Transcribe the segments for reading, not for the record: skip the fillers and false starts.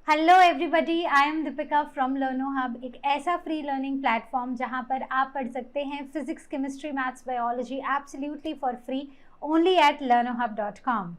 Hello everybody, I am Deepika from लर्नो hub. एक ऐसा free learning platform जहां पर आप पढ़ सकते हैं physics, chemistry, maths, biology absolutely for free only at learnohub.com।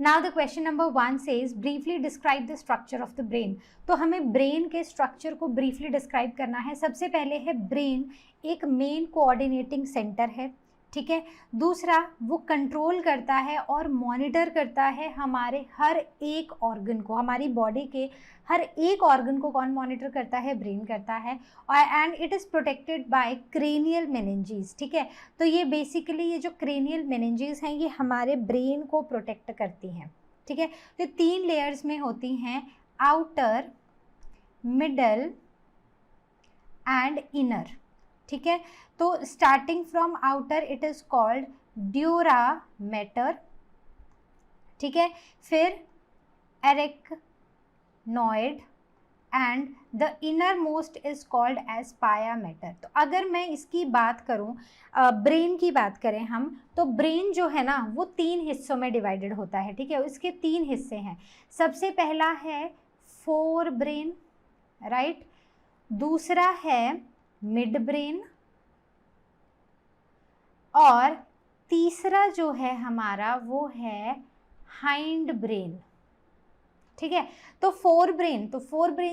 Now the question number 1 says briefly describe the structure of the brain। तो हमें ब्रेन के स्ट्रक्चर को ब्रीफली डिस्क्राइब करना है। सबसे पहले है ब्रेन एक मेन कोऑर्डिनेटिंग सेंटर है, ठीक है। दूसरा, वो कंट्रोल करता है और मॉनिटर करता है हमारे हर एक ऑर्गन को। हमारी बॉडी के हर एक ऑर्गन को कौन मॉनिटर करता है? ब्रेन करता है। और and it is protected bye cranial meninges, ठीक है। तो ये बेसिकली ये जो क्रेनियल मेनिंजेस हैं ये हमारे ब्रेन को प्रोटेक्ट करती हैं, ठीक है। तो 3 लेयर्स में होती हैं, आउटर, मिडल एंड इनर, ठीक है। तो starting from outer it is called dura mater, ठीक है। फिर arachnoid and the inner most is called as pia mater. तो अगर मैं इसकी बात करूं, ब्रेन की बात करें हम, तो ब्रेन जो है ना वो 3 हिस्सों में डिवाइडेड होता है, ठीक है। इसके 3 हिस्से हैं। सबसे पहला है फोर ब्रेन, राइट। दूसरा है मिड ब्रेन और तीसरा जो है हमारा वो है हाइंड ब्रेन, ठीक है। तो फोर ब्रेन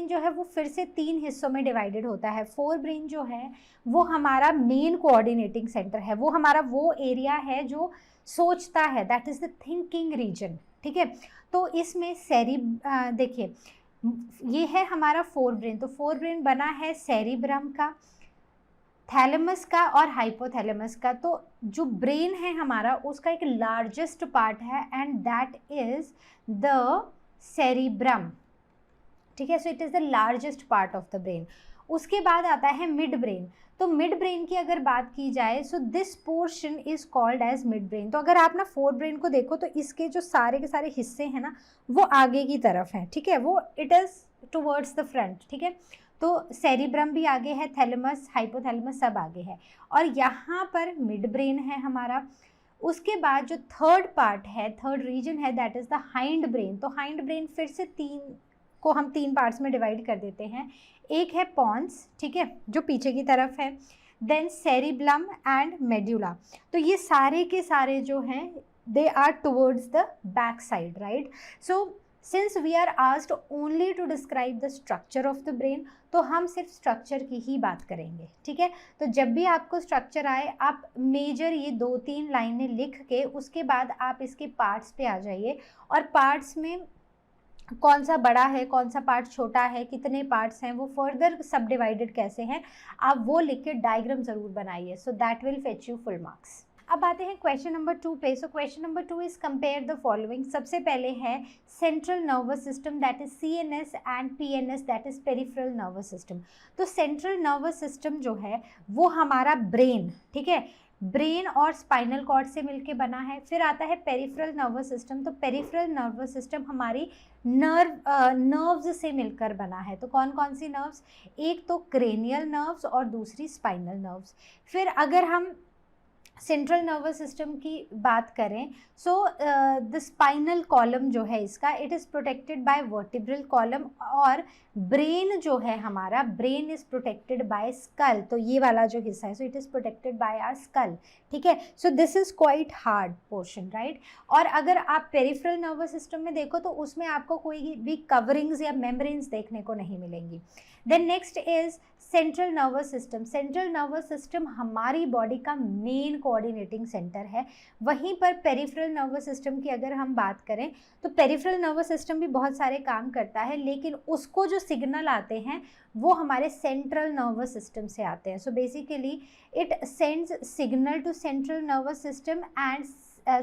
जो है वो फिर से 3 हिस्सों में डिवाइडेड होता है। फोर ब्रेन जो है वो हमारा मेन कोऑर्डिनेटिंग सेंटर है, वो हमारा वो एरिया है जो सोचता है, that is the thinking region, ठीक है। तो इसमें देखिए ये है हमारा फोर ब्रेन। तो फोर ब्रेन बना है सेरिब्रम का, थैलेमस का और हाइपोथैलेमस का। तो जो ब्रेन है हमारा उसका एक लार्जेस्ट पार्ट है and that is the cerebrum, ठीक है। So it is the largest part of the brain. उसके बाद आता है मिड ब्रेन। तो मिड ब्रेन की अगर बात की जाए, so this portion is called as mid brain. तो अगर आप ना फोर ब्रेन को देखो तो इसके जो सारे के सारे हिस्से हैं ना वो आगे की तरफ हैं, ठीक है। वो it is towards the front, ठीक है। तो सेरिब्रम भी आगे है, थैलेमस, हाइपोथैलेमस सब आगे है और यहाँ पर मिड ब्रेन है हमारा। उसके बाद जो थर्ड पार्ट है, थर्ड रीजन है, that is the hind brain. तो हाइंड ब्रेन फिर से 3 पार्ट्स में डिवाइड कर देते हैं। एक है पॉन्स, ठीक है, जो पीछे की तरफ है, देन सेरिब्लम एंड मेड्यूला। तो ये सारे के सारे जो हैं they are towards the back side, right. So since we are asked only to describe the structure of the brain, तो हम सिर्फ स्ट्रक्चर की ही बात करेंगे, ठीक है। तो जब भी आपको स्ट्रक्चर आए आप मेजर ये 2-3 लाइनें लिख के उसके बाद आप इसके पार्ट्स पे आ जाइए और पार्ट्स में कौन सा बड़ा है, कौन सा पार्ट छोटा है, कितने पार्ट्स हैं, वो फर्दर सब डिवाइडेड कैसे हैं, आप वो लिख के डायग्राम ज़रूर बनाइए। So that will fetch you full marks. अब आते हैं क्वेश्चन नंबर 2 पे। सो question number 2 is compare the following. सबसे पहले है central nervous system that is CNS and PNS that is peripheral nervous system. तो सेंट्रल नर्वस सिस्टम जो है वो हमारा ब्रेन, ठीक है, ब्रेन और स्पाइनल कॉर्ड से मिलके बना है। फिर आता है पेरिफेरल नर्वस सिस्टम। तो पेरिफेरल नर्वस सिस्टम हमारी नर्व्स से मिलकर बना है। तो कौन कौन सी नर्व्स? एक तो क्रेनियल नर्व्स और दूसरी स्पाइनल नर्व्स। फिर अगर हम सेंट्रल नर्वस सिस्टम की बात करें, सो द स्पाइनल कॉलम जो है इसका it is protected by vertebral column और ब्रेन जो है हमारा, brain is protected by skull. तो ये वाला जो हिस्सा है so it is protected by our skull, ठीक है। So this is quite hard portion, right. और अगर आप पेरिफेरल नर्वस सिस्टम में देखो तो उसमें आपको कोई भी कवरिंग्स या मेम्ब्रेन्स देखने को नहीं मिलेंगी। Then next is central nervous system. Central nervous system हमारी बॉडी का मेन कोऑर्डिनेटिंग सेंटर है। वहीं पर पेरिफेरल नर्वस सिस्टम की अगर हम बात करें तो पेरिफेरल नर्वस सिस्टम भी बहुत सारे काम करता है, लेकिन उसको जो सिग्नल आते हैं वो हमारे सेंट्रल नर्वस सिस्टम से आते हैं। So basically it sends signal to central nervous system and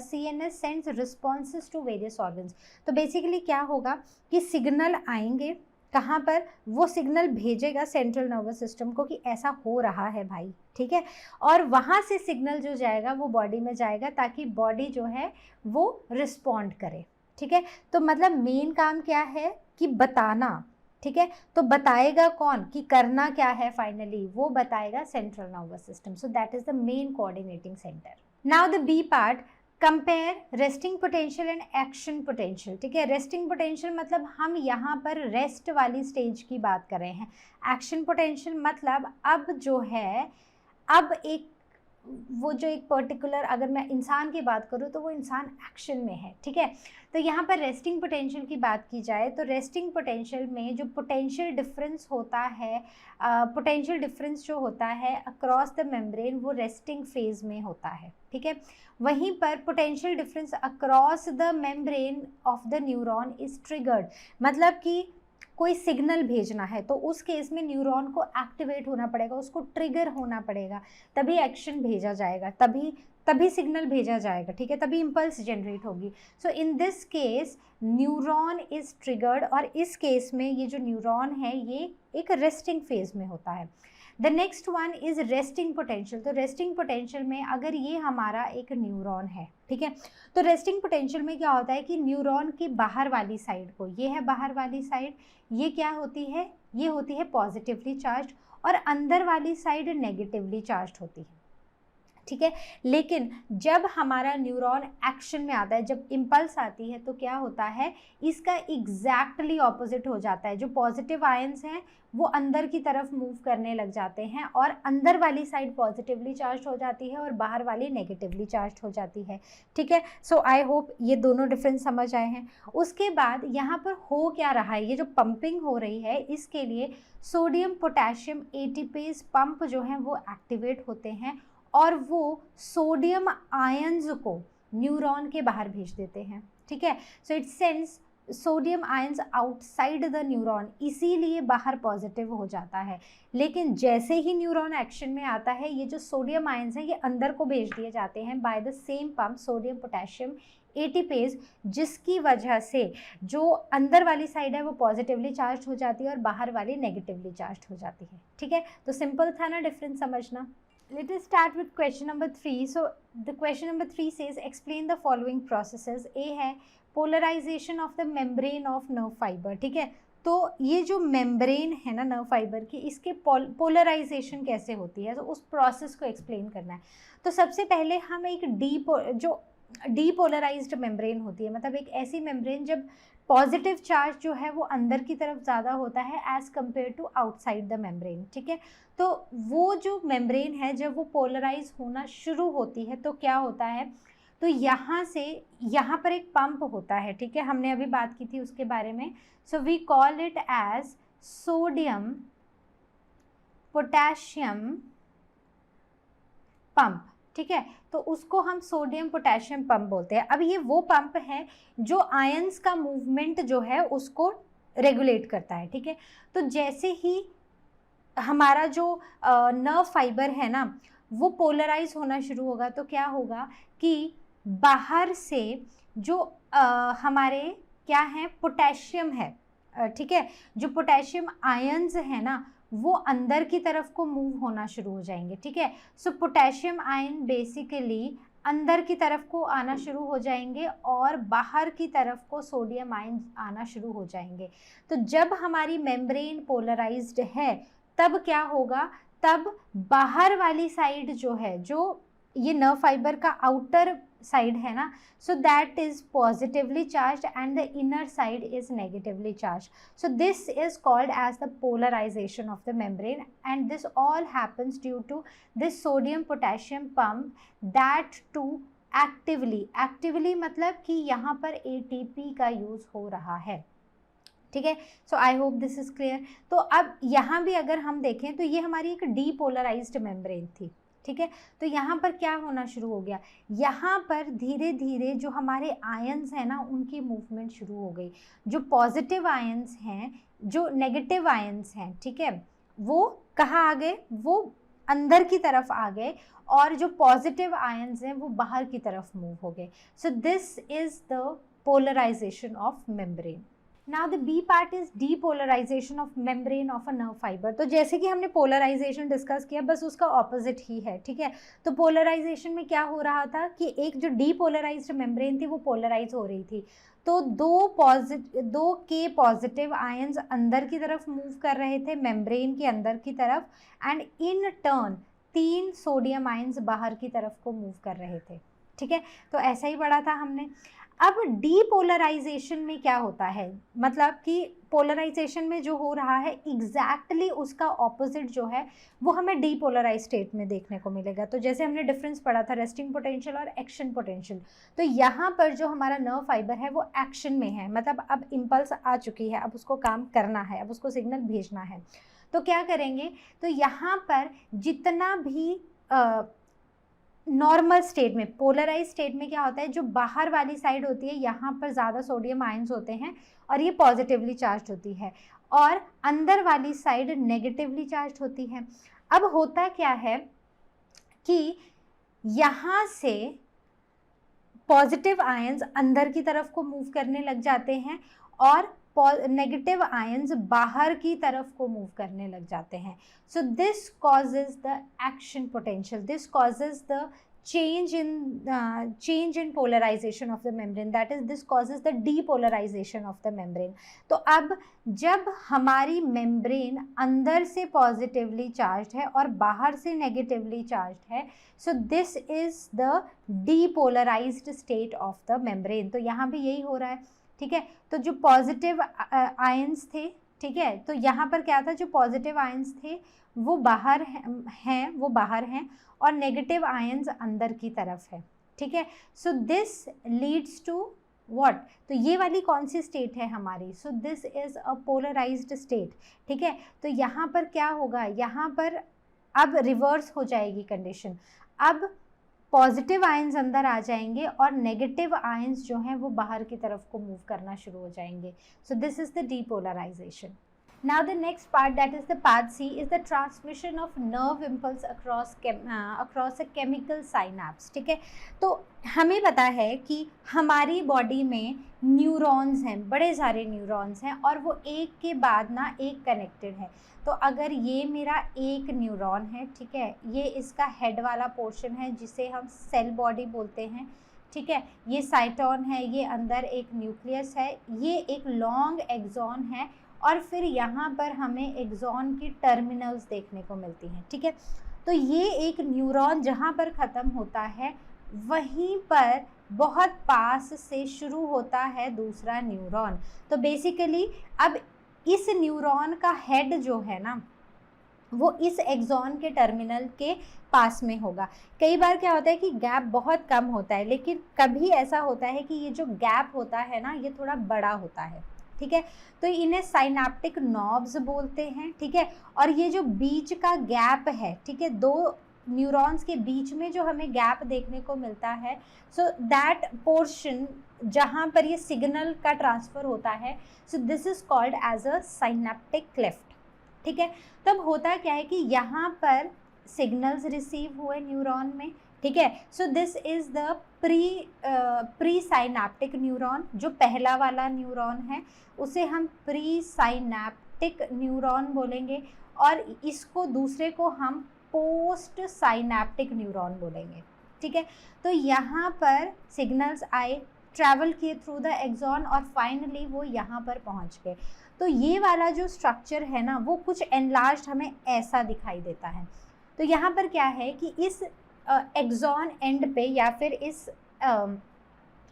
CNS sends responses to various organs. तो बेसिकली क्या होगा कि सिग्नल आएंगे कहाँ पर, वो सिग्नल भेजेगा सेंट्रल नर्वस सिस्टम को कि ऐसा हो रहा है भाई, ठीक है, और वहाँ से सिग्नल जो जाएगा वो बॉडी में जाएगा ताकि बॉडी जो है वो रिस्पॉन्ड करे। ठीक है, तो मतलब मेन काम क्या है कि बताना। ठीक है, तो बताएगा कौन कि करना क्या है, फाइनली वो बताएगा central nervous system. So that is the main coordinating centre. Now the B part, compare resting potential and action potential. ठीक है, रेस्टिंग पोटेंशियल मतलब हम यहाँ पर रेस्ट वाली स्टेज की बात कर रहे हैं। एक्शन पोटेंशियल मतलब अब जो है, अब एक वो जो एक पर्टिकुलर, अगर मैं इंसान की बात करूँ तो वो इंसान एक्शन में है। ठीक है, तो यहाँ पर रेस्टिंग पोटेंशियल की बात की जाए तो रेस्टिंग पोटेंशियल में जो पोटेंशियल डिफरेंस होता है, पोटेंशियल डिफरेंस जो होता है अक्रॉस द मेम्ब्रेन, वो रेस्टिंग फेज में होता है। ठीक है, वहीं पर potential difference across the membrane of the neuron is triggered, मतलब कि कोई सिग्नल भेजना है तो उस केस में न्यूरॉन को एक्टिवेट होना पड़ेगा, उसको ट्रिगर होना पड़ेगा, तभी एक्शन भेजा जाएगा, तभी सिग्नल भेजा जाएगा। ठीक है, तभी इम्पल्स जनरेट होगी। So in this case neuron is triggered, और इस केस में ये जो न्यूरॉन है ये एक रेस्टिंग फेज में होता है। The next one is resting potential. तो रेस्टिंग पोटेंशियल में अगर ये हमारा एक न्यूरॉन है, ठीक है, तो रेस्टिंग पोटेंशियल में क्या होता है कि न्यूरॉन की बाहर वाली साइड को, ये है बाहर वाली साइड, ये क्या होती है, ये होती है पॉजिटिवली चार्ज, और अंदर वाली साइड नेगेटिवली चार्ज होती है। ठीक है, लेकिन जब हमारा न्यूरॉन एक्शन में आता है, जब इम्पल्स आती है, तो क्या होता है, इसका एग्जैक्टली ऑपोजिट हो जाता है। जो पॉजिटिव आयंस हैं वो अंदर की तरफ मूव करने लग जाते हैं, और अंदर वाली साइड पॉजिटिवली चार्ज हो जाती है और बाहर वाली नेगेटिवली चार्ज हो जाती है। ठीक है, सो आई होप ये दोनों डिफरेंस समझ आए हैं। उसके बाद यहाँ पर हो क्या रहा है, ये जो पंपिंग हो रही है, इसके लिए सोडियम पोटेशियम एटीपेज पंप जो हैं वो एक्टिवेट होते हैं, और वो सोडियम आयंस को न्यूरॉन के बाहर भेज देते हैं। ठीक है, so it sends sodium ions outside the neuron, इसीलिए बाहर पॉजिटिव हो जाता है। लेकिन जैसे ही न्यूरॉन एक्शन में आता है, ये जो सोडियम आयंस हैं ये अंदर को भेज दिए जाते हैं by the same pump sodium potassium ATPase, जिसकी वजह से जो अंदर वाली साइड है वो पॉजिटिवली चार्ज हो जाती है और बाहर वाली नेगेटिवली चार्ज हो जाती है। ठीक है, तो सिंपल था ना डिफरेंस समझना। Let us start with question number 3. So the question number 3 says explain the following processes. A है polarization of the membrane of nerve fiber. ठीक है, तो ये जो मेम्ब्रेन है ना नर्व फाइबर की, इसके पोलराइजेशन कैसे होती है, तो उस प्रोसेस को एक्सप्लेन करना है। तो सबसे पहले हम एक जो डीपोलराइज्ड मेम्ब्रेन होती है, मतलब एक ऐसी मेम्ब्रेन जब पॉजिटिव चार्ज जो है वो अंदर की तरफ ज़्यादा होता है as compare to outside the membrane. ठीक है, तो वो जो मेम्ब्रेन है जब वो पोलराइज होना शुरू होती है तो क्या होता है, तो यहाँ से यहाँ पर एक पंप होता है। ठीक है, हमने अभी बात की थी उसके बारे में। So we call it as sodium potassium pump. ठीक है, तो उसको हम सोडियम पोटेशियम पंप बोलते हैं। अब ये वो पंप है जो आयंस का मूवमेंट जो है उसको रेगुलेट करता है। ठीक है, तो जैसे ही हमारा जो नर्व फाइबर है ना वो पोलराइज होना शुरू होगा तो क्या होगा कि बाहर से जो हमारे क्या है पोटेशियम है, ठीक है, जो पोटेशियम आयंस है ना वो अंदर की तरफ को मूव होना शुरू हो जाएंगे। ठीक है, सो पोटेशियम आयन बेसिकली अंदर की तरफ को आना शुरू हो जाएंगे और बाहर की तरफ को सोडियम आयन आना शुरू हो जाएंगे। तो जब हमारी मेम्ब्रेन पोलराइज्ड है तब क्या होगा, तब बाहर वाली साइड जो है, जो ये नर्व फाइबर का आउटर साइड है ना, so that is positively charged and the inner side is negatively charged. So this is called as the polarization of the membrane, and this all happens due to this sodium potassium pump that to actively मतलब कि यहाँ पर ATP का use हो रहा है। ठीक है, so I hope this is clear. तो अब यहाँ भी अगर हम देखें तो ये हमारी एक डीपोलराइज्ड मेम्ब्रेन थी। ठीक है, तो यहाँ पर क्या होना शुरू हो गया, यहाँ पर धीरे धीरे जो हमारे आयंस हैं ना उनकी मूवमेंट शुरू हो गई। जो पॉजिटिव आयंस हैं, जो नेगेटिव आयंस हैं, ठीक है, वो कहाँ आ गए, वो अंदर की तरफ आ गए, और जो पॉजिटिव आयंस हैं वो बाहर की तरफ मूव हो गए। So this is the polarisation of membrane. Now the B part is depolarisation of membrane of a nerve fibre. तो जैसे कि हमने पोलराइजेशन डिस्कस किया, बस उसका ऑपोजिट ही है, ठीक है। तो पोलराइजेशन में क्या हो रहा था कि एक जो डीपोलराइज्ड मेम्ब्रेन थी वो पोलराइज हो रही थी, तो दो के पॉजिटिव आयंस अंदर की तरफ मूव कर रहे थे मेम्ब्रेन के अंदर की तरफ, and in turn 3 sodium ions बाहर की तरफ को मूव कर रहे थे, ठीक है। तो ऐसा ही पढ़ा था हमने। अब डीपोलराइजेशन में क्या होता है, मतलब कि पोलराइजेशन में जो हो रहा है एग्जैक्टली उसका ऑपोजिट जो है वो हमें डीपोलराइज स्टेट में देखने को मिलेगा। तो जैसे हमने डिफरेंस पढ़ा था रेस्टिंग पोटेंशियल और एक्शन पोटेंशियल, तो यहाँ पर जो हमारा नर्व फाइबर है वो एक्शन में है, मतलब अब इम्पल्स आ चुकी है, अब उसको काम करना है, अब उसको सिग्नल भेजना है। तो क्या करेंगे, तो यहाँ पर जितना भी नॉर्मल स्टेट में, पोलराइज स्टेट में क्या होता है, जो बाहर वाली साइड होती है यहाँ पर ज़्यादा सोडियम आयंस होते हैं और ये पॉजिटिवली चार्ज होती है, और अंदर वाली साइड नेगेटिवली चार्ज होती है। अब होता क्या है कि यहाँ से पॉजिटिव आयंस अंदर की तरफ को मूव करने लग जाते हैं और नेगेटिव आयंस बाहर की तरफ को मूव करने लग जाते हैं। So this causes the action potential, this causes the change in polarization of the membrane, that is this causes the depolarization of the membrane। तो अब जब हमारी मेम्ब्रेन अंदर से पॉजिटिवली चार्ज है और बाहर से नेगेटिवली चार्ज है, so this is the depolarised state of the membrane. तो यहाँ भी यही हो रहा है, ठीक है। तो जो पॉजिटिव आयंस थे, ठीक है, तो यहाँ पर क्या था, जो पॉजिटिव आयंस थे वो बाहर हैं और नेगेटिव आयंस अंदर की तरफ है, ठीक है। So this leads to what, तो ये वाली कौन सी स्टेट है हमारी, so this is a polarised state, ठीक है। तो यहाँ पर क्या होगा, यहाँ पर अब रिवर्स हो जाएगी कंडीशन, अब पॉजिटिव आयंस अंदर आ जाएंगे और नेगेटिव आयंस जो हैं वो बाहर की तरफ को मूव करना शुरू हो जाएंगे। So this is the depolarisation. Now the next part, that is the part C, is the transmission of nerve impulse across a chemical synapse, ठीक है। तो हमें पता है कि हमारी बॉडी में न्यूरॉन्स हैं, बड़े सारे न्यूरॉन्स हैं और वो एक के बाद ना एक कनेक्टेड है। तो अगर ये मेरा एक न्यूरॉन है, ठीक है, ये इसका हेड वाला पोर्शन है जिसे हम सेल बॉडी बोलते हैं, ठीक है, ये साइटोन है, ये अंदर एक न्यूक्लियस है, ये एक लॉन्ग एक्सॉन है और फिर यहाँ पर हमें एक्सॉन की टर्मिनल्स देखने को मिलती हैं, ठीक है। तो ये एक न्यूरॉन जहाँ पर ख़त्म होता है वहीं पर बहुत पास से शुरू होता है दूसरा न्यूरॉन। तो बेसिकली अब इस न्यूरॉन का हेड जो है ना वो इस एक्सॉन के टर्मिनल के पास में होगा। कई बार क्या होता है कि गैप बहुत कम होता है, लेकिन कभी ऐसा होता है कि ये जो गैप होता है ना ये थोड़ा बड़ा होता है, ठीक है। तो इन्हें साइनेप्टिक नॉब्स बोलते हैं, ठीक है। और ये जो बीच का गैप है, ठीक है, दो न्यूरॉन्स के बीच में जो हमें गैप देखने को मिलता है, सो दैट पोर्शन जहाँ पर ये सिग्नल का ट्रांसफ़र होता है, so this is called as a synaptic cleft, ठीक है। तब होता क्या है कि यहाँ पर सिग्नल्स रिसीव हुए न्यूरॉन में, ठीक है। So this is the pre synaptic neuron, जो पहला वाला न्यूरॉन है उसे हम प्री साइनेप्टिक न्यूरॉन बोलेंगे और इसको दूसरे को हम पोस्ट साइनेप्टिक न्यूरॉन बोलेंगे, ठीक है। तो यहाँ पर सिग्नल्स आए, ट्रैवल किए थ्रू द एक्सॉन और फाइनली वो यहाँ पर पहुँच गए। तो ये वाला जो स्ट्रक्चर है ना वो कुछ एनलार्ज्ड हमें ऐसा दिखाई देता है। तो यहाँ पर क्या है कि इस एक्सॉन एंड पे या फिर इस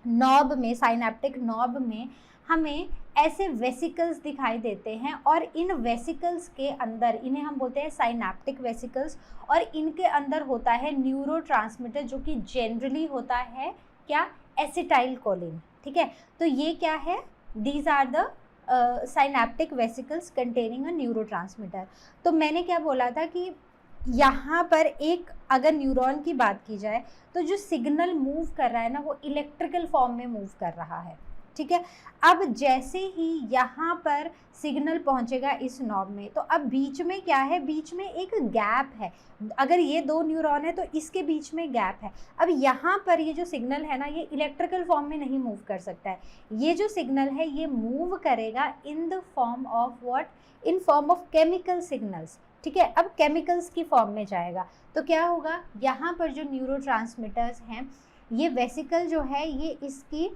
नॉब में, साइनेप्टिक नॉब में हमें ऐसे वेसिकल्स दिखाई देते हैं और इन वेसिकल्स के अंदर, इन्हें हम बोलते हैं साइनेप्टिक वेसिकल्स, और इनके अंदर होता है न्यूरोट्रांसमीटर जो कि जनरली होता है क्या, एसिटाइल कोलिन, ठीक है। तो ये क्या है, these are the synaptic vesicles containing a neurotransmitter. तो मैंने क्या बोला था कि यहाँ पर एक अगर न्यूरॉन की बात की जाए तो जो सिग्नल मूव कर रहा है ना वो इलेक्ट्रिकल फॉर्म में मूव कर रहा है, ठीक है। अब जैसे ही यहाँ पर सिग्नल पहुँचेगा इस नॉब में, तो अब बीच में क्या है, बीच में एक गैप है। अगर ये 2 न्यूरॉन है तो इसके बीच में गैप है। अब यहाँ पर ये जो सिग्नल है ना, ये इलेक्ट्रिकल फॉर्म में नहीं मूव कर सकता है। ये जो सिग्नल है ये मूव करेगा in the form of what, in form of chemical signals, ठीक है। अब केमिकल्स की फॉर्म में जाएगा तो क्या होगा, यहाँ पर जो न्यूरोट्रांसमीटर्स हैं, ये वेसिकल जो है ये इसकी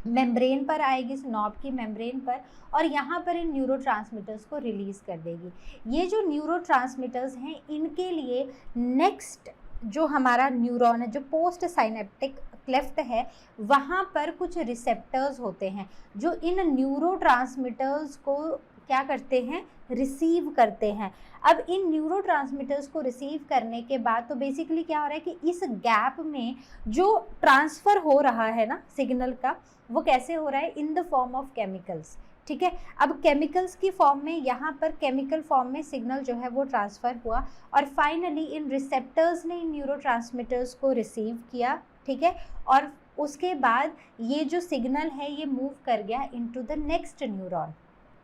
मेम्ब्रेन पर आएगी, इस नॉब की मेम्ब्रेन पर, और यहाँ पर इन न्यूरोट्रांसमीटर्स को रिलीज़ कर देगी। ये जो न्यूरोट्रांसमीटर्स हैं इनके लिए नेक्स्ट जो हमारा न्यूरॉन है, जो पोस्ट साइनेप्टिक क्लेफ्ट है, वहाँ पर कुछ रिसेप्टर्स होते हैं जो इन न्यूरोट्रांसमीटर्स को क्या करते हैं, रिसीव करते हैं। अब इन न्यूरोट्रांसमीटर्स को रिसीव करने के बाद तो बेसिकली क्या हो रहा है कि इस गैप में जो ट्रांसफ़र हो रहा है ना सिग्नल का, वो कैसे हो रहा है, in the form of chemicals, ठीक है। अब केमिकल्स की फॉर्म में, यहाँ पर केमिकल फॉर्म में सिग्नल जो है वो ट्रांसफ़र हुआ और फाइनली इन रिसेप्टर्स ने इन न्यूरोट्रांसमीटर्स को रिसीव किया, ठीक है। और उसके बाद ये जो सिग्नल है ये मूव कर गया into the next neuron.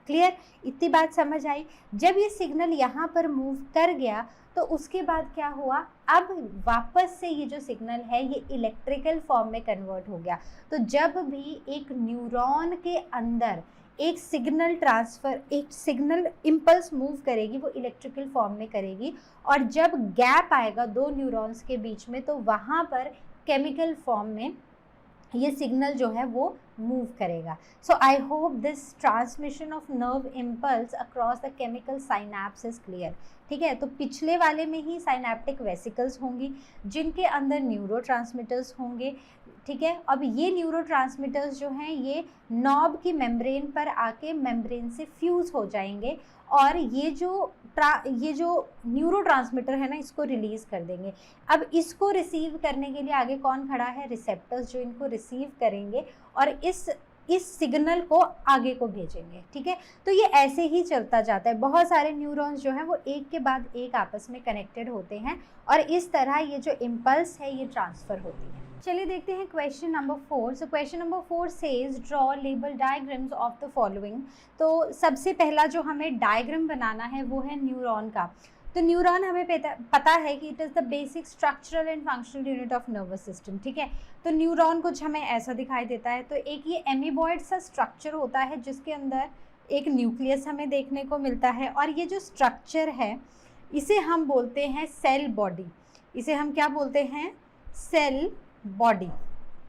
Clear, इतनी बात समझ आई। जब ये सिग्नल यहाँ पर मूव कर गया तो उसके बाद क्या हुआ, अब वापस से ये जो सिग्नल है ये इलेक्ट्रिकल फॉर्म में कन्वर्ट हो गया। तो जब भी एक न्यूरॉन के अंदर एक सिग्नल ट्रांसफ़र, एक सिग्नल इम्पल्स मूव करेगी, वो इलेक्ट्रिकल फॉर्म में करेगी, और जब गैप आएगा 2 न्यूरॉन्स के बीच में तो वहाँ पर केमिकल फॉर्म में ये सिग्नल जो है वो मूव करेगा। So I hope this transmission of nerve impulse across the chemical synapse is clear, ठीक है। तो पिछले वाले में ही साइनैप्टिक वेसिकल्स होंगी जिनके अंदर न्यूरोट्रांसमीटर्स होंगे, ठीक है। अब ये न्यूरोट्रांसमीटर्स जो हैं ये नॉब की मेम्ब्रेन पर आके मेम्ब्रेन से फ्यूज़ हो जाएंगे और ये जो न्यूरोट्रांसमीटर है ना, इसको रिलीज़ कर देंगे। अब इसको रिसीव करने के लिए आगे कौन खड़ा है, रिसेप्टर्स जो इनको रिसीव करेंगे और इस सिग्नल को आगे को भेजेंगे, ठीक है। तो ये ऐसे ही चलता जाता है, बहुत सारे न्यूरॉन्स जो हैं वो एक के बाद एक आपस में कनेक्टेड होते हैं और इस तरह ये जो इम्पल्स है ये ट्रांसफ़र होती है। चलिए देखते हैं question number 4। So question number 4 says draw label diagrams of the following. तो सबसे पहला जो हमें डायग्राम बनाना है वो है न्यूरॉन का। तो न्यूरॉन हमें पता है कि it is the basic structural and functional unit of nervous system, ठीक है। तो न्यूरॉन कुछ हमें ऐसा दिखाई देता है। तो एक ये एमीबॉइड सा स्ट्रक्चर होता है जिसके अंदर एक न्यूक्लियस हमें देखने को मिलता है और ये जो स्ट्रक्चर है इसे हम बोलते हैं सेल बॉडी। इसे हम क्या बोलते हैं, सेल बॉडी,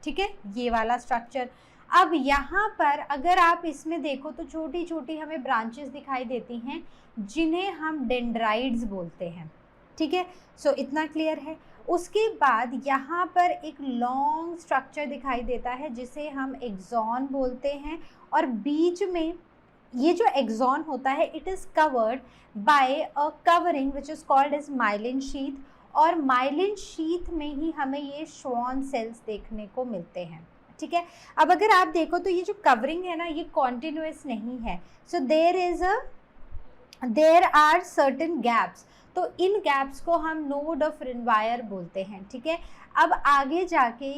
ठीक है, ये वाला स्ट्रक्चर। अब यहाँ पर अगर आप इसमें देखो तो छोटी छोटी हमें ब्रांचेस दिखाई देती हैं जिन्हें हम डेंड्राइड्स बोलते हैं, ठीक है। सो इतना क्लियर है। उसके बाद यहाँ पर एक लॉन्ग स्ट्रक्चर दिखाई देता है जिसे हम एक्सॉन बोलते हैं और बीच में ये जो एक्सॉन होता है it is covered by a covering which is called as myelin sheath, और माइलिन शीथ में ही हमें ये श्वान सेल्स देखने को मिलते हैं, ठीक है। अब अगर आप देखो तो ये जो कवरिंग है ना ये कॉन्टिन्यूस नहीं है। So there are certain gaps, तो इन गैप्स को हम नोड ऑफ रिनवायर बोलते हैं, ठीक है। अब आगे जाके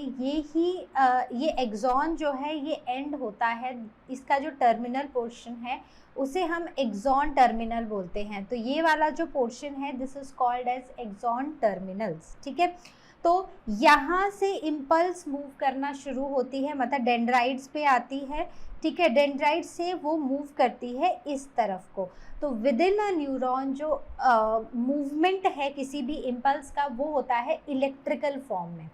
ये एक्सॉन जो है ये एंड होता है, इसका जो टर्मिनल पोर्शन है उसे हम एक्सॉन टर्मिनल बोलते हैं। तो ये वाला जो पोर्शन है this is called as axon terminals, ठीक है। तो यहाँ से इम्पल्स मूव करना शुरू होती है, मतलब डेंड्राइड्स पे आती है, ठीक है। डेंड्राइड से वो मूव करती है इस तरफ को। तो विद इन अ न्यूरॉन जो मूवमेंट है किसी भी इम्पल्स का वो होता है इलेक्ट्रिकल फॉर्म में,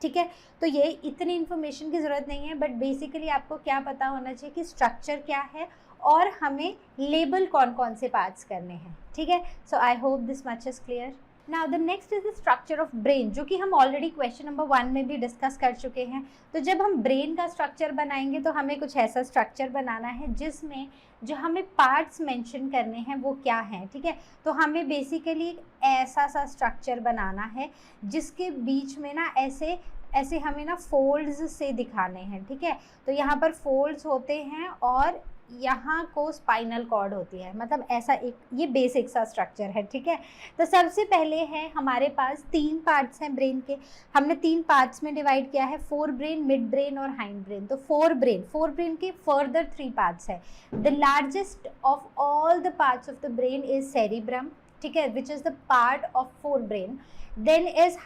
ठीक है। तो ये इतनी इन्फॉर्मेशन की ज़रूरत नहीं है, बट बेसिकली आपको क्या पता होना चाहिए कि स्ट्रक्चर क्या है और हमें लेबल कौन कौन से पार्ट्स करने हैं, ठीक है। So I hope this much is clear. Now the next is the structure of brain, जो कि हम ऑलरेडी क्वेश्चन नंबर 1 में भी डिस्कस कर चुके हैं। तो जब हम ब्रेन का स्ट्रक्चर बनाएंगे तो हमें कुछ ऐसा स्ट्रक्चर बनाना है जिसमें जो हमें पार्ट्स मेंशन करने हैं वो क्या हैं, ठीक है। तो हमें बेसिकली ऐसा सा स्ट्रक्चर बनाना है जिसके बीच में ना ऐसे हमें ना फोल्ड्स से दिखाने हैं, ठीक है। तो यहाँ पर फोल्ड्स होते हैं और यहाँ को स्पाइनल कॉर्ड होती है, मतलब ऐसा एक ये बेसिक सा स्ट्रक्चर है, ठीक है। तो सबसे पहले है हमारे पास 3 पार्ट्स हैं ब्रेन के, हमने 3 पार्ट्स में डिवाइड किया है, फोर ब्रेन, मिड ब्रेन और हाइंड ब्रेन। तो फोर ब्रेन के फर्दर 3 पार्ट्स है। The largest of all the parts of the brain is cerebrum, ठीक है, which is the part of fore brain. Then is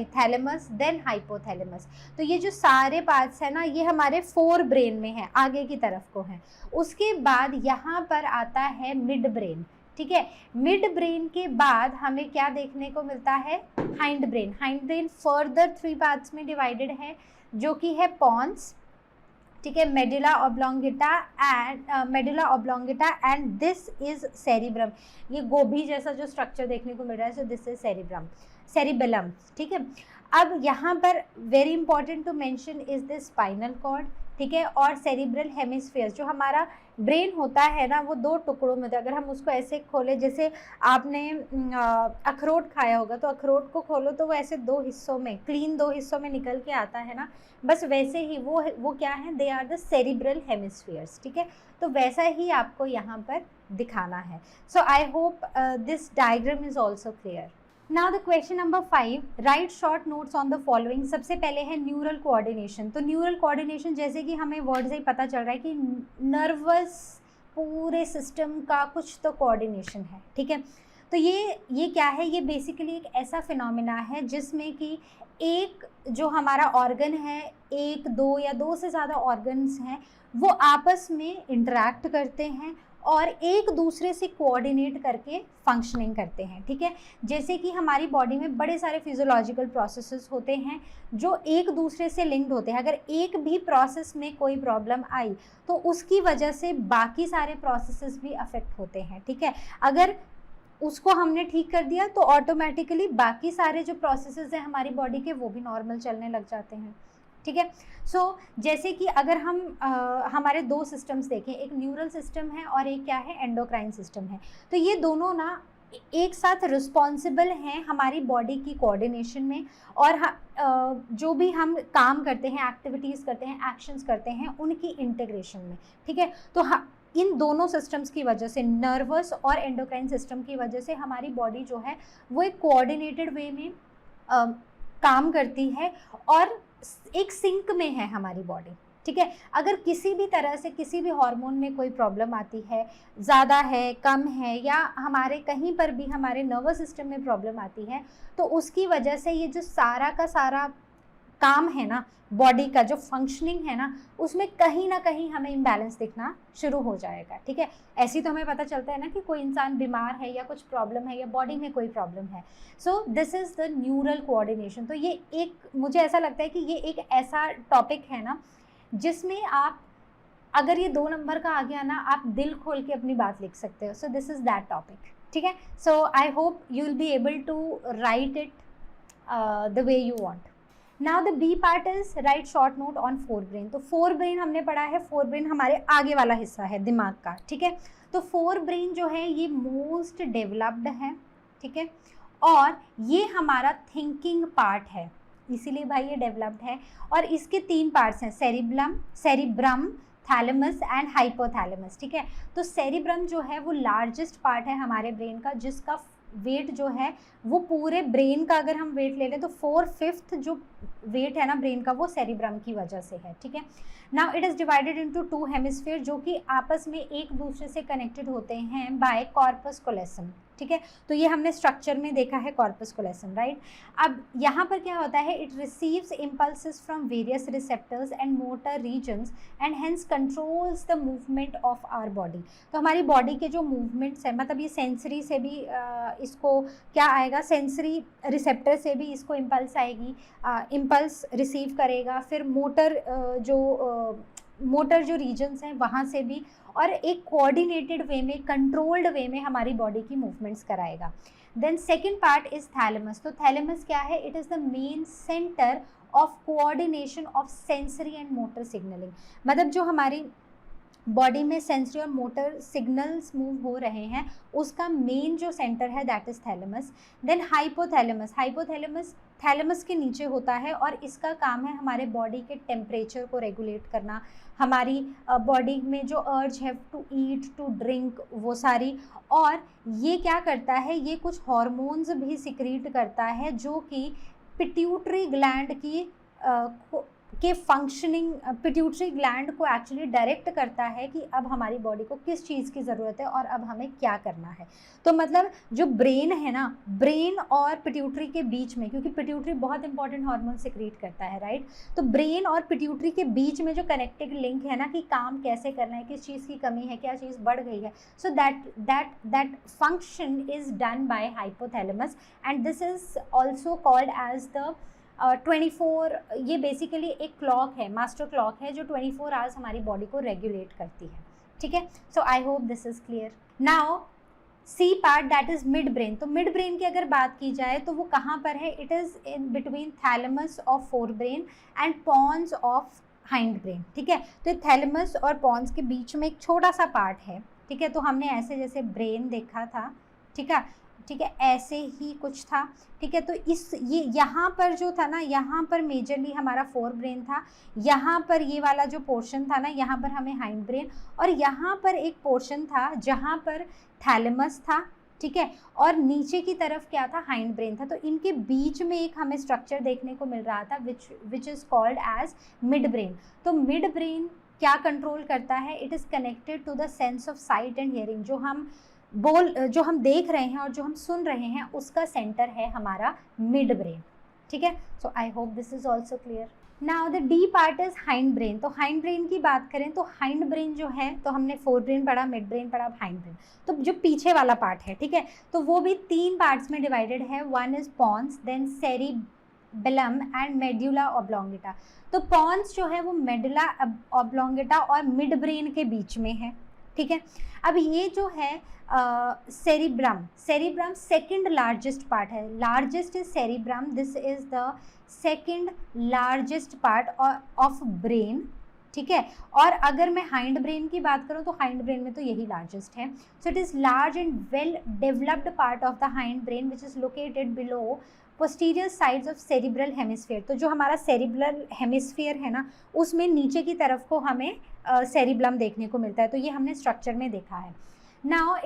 thalamus, then hypothalamus. तो ये जो सारे पार्ट्स हैं ना, ये हमारे फोर ब्रेन में है, आगे की तरफ को हैं। उसके बाद यहाँ पर आता है मिड ब्रेन, ठीक है। मिड ब्रेन के बाद हमें क्या देखने को मिलता है, hind brain. Hind brain further 3 parts में डिवाइडेड है, जो कि है पॉन्स, ठीक है, medulla oblongata and this is cerebrum. ये गोभी जैसा जो स्ट्रक्चर देखने को मिल रहा है, सो दिस इज सेरिबेलम, ठीक है। अब यहाँ पर very important to mention is the spinal cord, ठीक है, और सेरिब्रल हेमिस्फीयर। जो हमारा ब्रेन होता है ना, वो 2 टुकड़ों में होता है। अगर हम उसको ऐसे खोले, जैसे आपने अखरोट खाया होगा, तो अखरोट को खोलो तो वो ऐसे 2 हिस्सों में, क्लीन 2 हिस्सों में निकल के आता है ना, बस वैसे ही वो क्या है, they are the cerebral hemispheres, ठीक है। तो वैसा ही आपको यहाँ पर दिखाना है। So I hope this diagram is also clear. Now the question number 5, write short notes on the following. सबसे पहले है न्यूरल कोऑर्डिनेशन। तो न्यूरल कोऑर्डिनेशन, जैसे कि हमें वर्ड से ही पता चल रहा है कि नर्वस पूरे सिस्टम का कुछ तो कोऑर्डिनेशन है, ठीक है। तो ये क्या है, ये बेसिकली एक ऐसा फिनोमिना है जिसमें कि एक जो हमारा ऑर्गन है, 1, 2 या 2 से ज़्यादा ऑर्गन्स हैं, वो आपस में इंटरैक्ट करते हैं और एक दूसरे से कोऑर्डिनेट करके फंक्शनिंग करते हैं, ठीक है। जैसे कि हमारी बॉडी में बड़े सारे फिजियोलॉजिकल प्रोसेसेस होते हैं जो एक दूसरे से लिंक्ड होते हैं। अगर एक भी प्रोसेस में कोई प्रॉब्लम आई तो उसकी वजह से बाकी सारे प्रोसेसेस भी अफेक्ट होते हैं, ठीक है। अगर उसको हमने ठीक कर दिया तो ऑटोमेटिकली बाकी सारे जो प्रोसेसेस हैं हमारी बॉडी के, वो भी नॉर्मल चलने लग जाते हैं, ठीक है। सो जैसे कि अगर हम हमारे 2 सिस्टम्स देखें, एक न्यूरल सिस्टम है और एक क्या है, एंडोक्राइन सिस्टम है। तो ये दोनों ना एक साथ रिस्पॉन्सिबल हैं हमारी बॉडी की कोऑर्डिनेशन में, और जो भी हम काम करते हैं, एक्टिविटीज़ करते हैं, एक्शंस करते हैं, उनकी इंटीग्रेशन में, ठीक है। तो इन दोनों सिस्टम्स की वजह से, नर्वस और एंडोक्राइन सिस्टम की वजह से, हमारी बॉडी जो है वो एक कोऑर्डिनेटेड वे में काम करती है और एक सिंक में है हमारी बॉडी, ठीक है। अगर किसी भी तरह से किसी भी हार्मोन में कोई प्रॉब्लम आती है, ज़्यादा है, कम है, या हमारे कहीं पर भी हमारे नर्वस सिस्टम में प्रॉब्लम आती है, तो उसकी वजह से ये जो सारा का सारा काम है ना, बॉडी का जो फंक्शनिंग है ना, उसमें कहीं ना कहीं हमें इम्बैलेंस दिखना शुरू हो जाएगा, ठीक है। ऐसे तो हमें पता चलता है ना कि कोई इंसान बीमार है या कुछ प्रॉब्लम है या बॉडी में कोई प्रॉब्लम है। So this is the neural coordination. तो ये एक, मुझे ऐसा लगता है कि ये एक ऐसा टॉपिक है ना जिसमें आप, अगर ये 2 नंबर का आ गया ना, आप दिल खोल के अपनी बात लिख सकते हो। So this is that topic, ठीक है। So I hope you will be able to write it the way you want. Now the B part is write short note on fore brain. तो फोर ब्रेन हमने पढ़ा है, fore brain हमारे आगे वाला हिस्सा है दिमाग का, ठीक है। तो फोर ब्रेन जो है ये मोस्ट डेवलप्ड है, ठीक है, और ये हमारा थिंकिंग पार्ट है, इसीलिए भाई ये डेवलप्ड है। और इसके 3 पार्ट्स हैं, सेरिब्रम, थैलेमस एंड हाइपोथैलेमस, ठीक है। तो सेरिब्रम जो है वो लार्जेस्ट पार्ट है हमारे ब्रेन का, जिसका वेट जो है वो पूरे ब्रेन का, अगर हम वेट ले लें तो 4/5 जो वेट है ना ब्रेन का, वो सेरिब्रम की वजह से है, ठीक है। Now it is divided into 2 hemisphere, जो कि आपस में एक दूसरे से कनेक्टेड होते हैं बाय कॉर्पस कोलेसम, ठीक है। तो ये हमने स्ट्रक्चर में देखा है कॉर्पस कोलेसम, राइट। अब यहाँ पर क्या होता है, it receives impulses from various receptors and motor regions and hence controls the movement of our body. तो हमारी बॉडी के जो मूवमेंट्स है, मतलब ये सेंसरी से भी इसको क्या आएगा, सेंसरी रिसेप्टर से भी इसको इम्पल्स आएगी, इम्पल्स रिसीव करेगा, फिर मोटर जो रीजन्स हैं वहाँ से भी, और एक कोऑर्डिनेटेड वे में, कंट्रोल्ड वे में हमारी बॉडी की मूवमेंट्स कराएगा। Then second part is thalamus. तो थैलेमस क्या है, it is the main centre of coordination of sensory and motor signalling. मतलब जो हमारी बॉडी में सेंसरी और मोटर सिग्नल्स मूव हो रहे हैं, उसका मेन जो सेंटर है that is thalamus. Then hypothalamus, hypothalamus thalamus के नीचे होता है और इसका काम है हमारे बॉडी के टेम्परेचर को रेगुलेट करना, हमारी बॉडी में जो अर्ज है टू ईट टू ड्रिंक वो सारी, और ये क्या करता है, ये कुछ हॉर्मोन्स भी सिक्रीट करता है जो कि पिट्यूटरी ग्लैंड के फंक्शनिंग, पिट्यूटरी ग्लैंड को एक्चुअली डायरेक्ट करता है कि अब हमारी बॉडी को किस चीज़ की ज़रूरत है और अब हमें क्या करना है। तो मतलब जो ब्रेन है ना, ब्रेन और पिट्यूटरी के बीच में, क्योंकि पिट्यूटरी बहुत इंपॉर्टेंट हार्मोन सिक्रीट करता है, राइट, तो ब्रेन और पिट्यूटरी के बीच में जो कनेक्टिंग लिंक है ना कि काम कैसे करना है, किस चीज़ की कमी है, क्या चीज़ बढ़ गई है, so that function is done by hypothalamus and this is also called as the 24, ये बेसिकली एक क्लॉक है, मास्टर क्लॉक है जो 24 आवर्स हमारी बॉडी को रेगुलेट करती है, ठीक है। So I hope this is clear. Now C part that is mid brain. तो मिड ब्रेन की अगर बात की जाए तो वो कहाँ पर है, it is in between thalamus of fore brain and pons of hind brain, ठीक है। तो थैलेमस और पॉन्स के बीच में एक छोटा सा पार्ट है, ठीक है। तो हमने ऐसे जैसे ब्रेन देखा था, ठीक है, ऐसे ही कुछ था, ठीक है। तो ये यहाँ पर जो था ना, यहाँ पर मेजरली हमारा फोर ब्रेन था, यहाँ पर ये वाला जो पोर्शन था ना, यहाँ पर हमें हाइंड ब्रेन, और यहाँ पर एक पोर्शन था जहाँ पर थैलेमस था, ठीक है, और नीचे की तरफ क्या था, हाइंड ब्रेन था। तो इनके बीच में एक हमें स्ट्रक्चर देखने को मिल रहा था which is called as mid brain. तो मिड ब्रेन क्या कंट्रोल करता है, it is connected to the sense of sight and hearing. जो हम देख रहे हैं और जो हम सुन रहे हैं उसका सेंटर है हमारा मिड ब्रेन, ठीक है। So I hope this is also clear. Now the D part is hind brain. तो हाइंड ब्रेन की बात करें तो हाइंड ब्रेन जो है, तो हमने फोर ब्रेन पढ़ा, मिड ब्रेन पढ़ा, हाइंड ब्रेन, तो जो पीछे वाला पार्ट है, ठीक है, तो वो भी 3 पार्ट्स में डिवाइडेड है। One is pons, then cerebellum and medulla oblongata. तो पॉन्स जो है वो मेडुला ऑब्लोंगेटा और मिड ब्रेन के बीच में है, ठीक है। अब ये जो है सेरिब्रम सेकंड लार्जेस्ट पार्ट है, largest is cerebrum, this is the second largest part of brain, ठीक है। और अगर मैं हाइंड ब्रेन की बात करूँ तो हाइंड ब्रेन में तो यही लार्जेस्ट है। So it is large and well developed part of the hind brain which is located below posterior sides of cerebral hemisphere. तो जो हमारा सेरिब्रल हेमिस्फीयर है ना, उसमें नीचे की तरफ को हमें सेरिब्लम देखने को मिलता है। तो ये हमने स्ट्रक्चर में देखा है। Now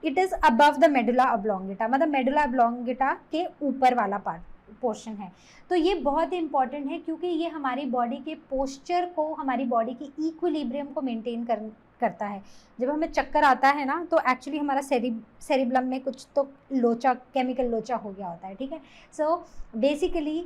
it is above the medulla oblongata, मतलब मेडुला ऑब्लोंगेटा के ऊपर वाला पोर्शन है। तो ये बहुत ही इंपॉर्टेंट है क्योंकि ये हमारी बॉडी के पोस्चर को, हमारी बॉडी की इक्विलिब्रियम को मेंटेन करता है। जब हमें चक्कर आता है ना, तो एक्चुअली हमारा सेरिब्लम में कुछ तो लोचा, केमिकल लोचा हो गया होता है, ठीक है। So basically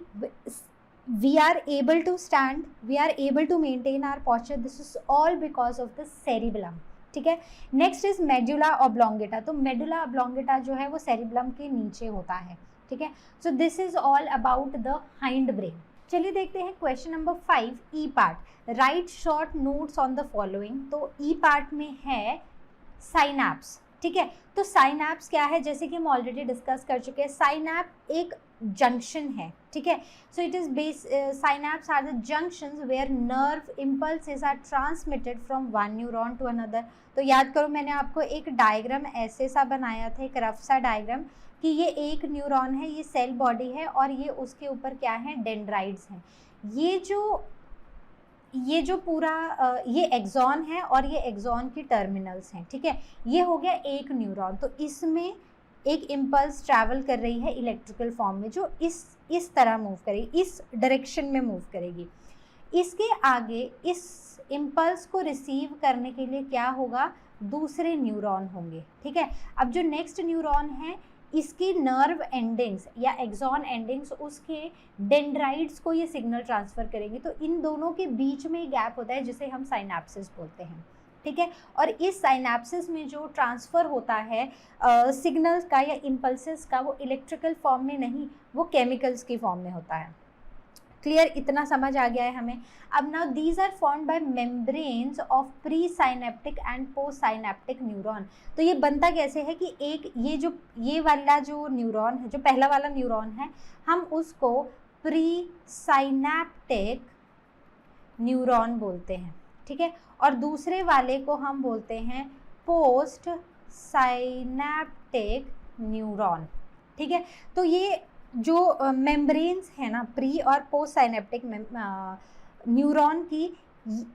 we are able to stand, we are able to maintain our posture, this is all because of the cerebellum, ठीक है। Next is medulla oblongata. तो मेडुला ऑब्लोंगेटा जो है वो सेरिब्लम के नीचे होता है, ठीक है। So this is all about the hind brain. चलिए देखते हैं question number 5, E part. Right short notes on the following. तो ई पार्ट में है साइनैप्स, ठीक है। तो साइनैप्स क्या है, जैसे कि हम ऑलरेडी डिस्कस कर चुके हैं, साइनैप एक जंक्शन है, ठीक है। So it is synapse are the junctions where nerve impulses are transmitted from one neuron to another. तो याद करो, मैंने आपको एक डायग्राम ऐसे सा बनाया था, एक रफ सा डायग्राम, कि ये एक न्यूरॉन है, ये सेल बॉडी है, और ये उसके ऊपर क्या है, डेंड्राइट्स हैं। ये जो पूरा ये एक्सॉन है और ये एक्सॉन की टर्मिनल्स हैं, ठीक है। ये हो गया एक न्यूरॉन। तो इसमें एक इम्पल्स ट्रैवल कर रही है इलेक्ट्रिकल फॉर्म में, जो इस तरह मूव करेगी, इस डायरेक्शन में मूव करेगी। इसके आगे इस इम्पल्स को रिसीव करने के लिए क्या होगा, दूसरे न्यूरॉन होंगे, ठीक है। अब जो नेक्स्ट न्यूरॉन है, इसकी नर्व एंडिंग्स या एक्सॉन एंडिंग्स उसके डेंड्राइट्स को ये सिग्नल ट्रांसफ़र करेंगी। तो इन दोनों के बीच में गैप होता है जिसे हम साइनैप्सिस बोलते हैं, ठीक है। और इस साइनैप्सिस में जो ट्रांसफ़र होता है सिग्नल्स का या इम्पल्सेस का, वो इलेक्ट्रिकल फॉर्म में नहीं, वो केमिकल्स की फॉर्म में होता है। क्लियर, इतना समझ आ गया है हमें। अब now these are formed by membranes of pre synaptic and post synaptic neuron. तो ये बनता कैसे है कि एक ये वाला जो न्यूरॉन है, जो पहला वाला न्यूरॉन है, हम उसको प्री साइनेप्टिक न्यूरॉन बोलते हैं, ठीक है, और दूसरे वाले को हम बोलते हैं पोस्ट साइनैप्टिक न्यूरॉन। ठीक है, तो ये जो मेम्ब्रेन्स है ना, प्री और पोस्ट साइनेप्टिक न्यूरॉन की,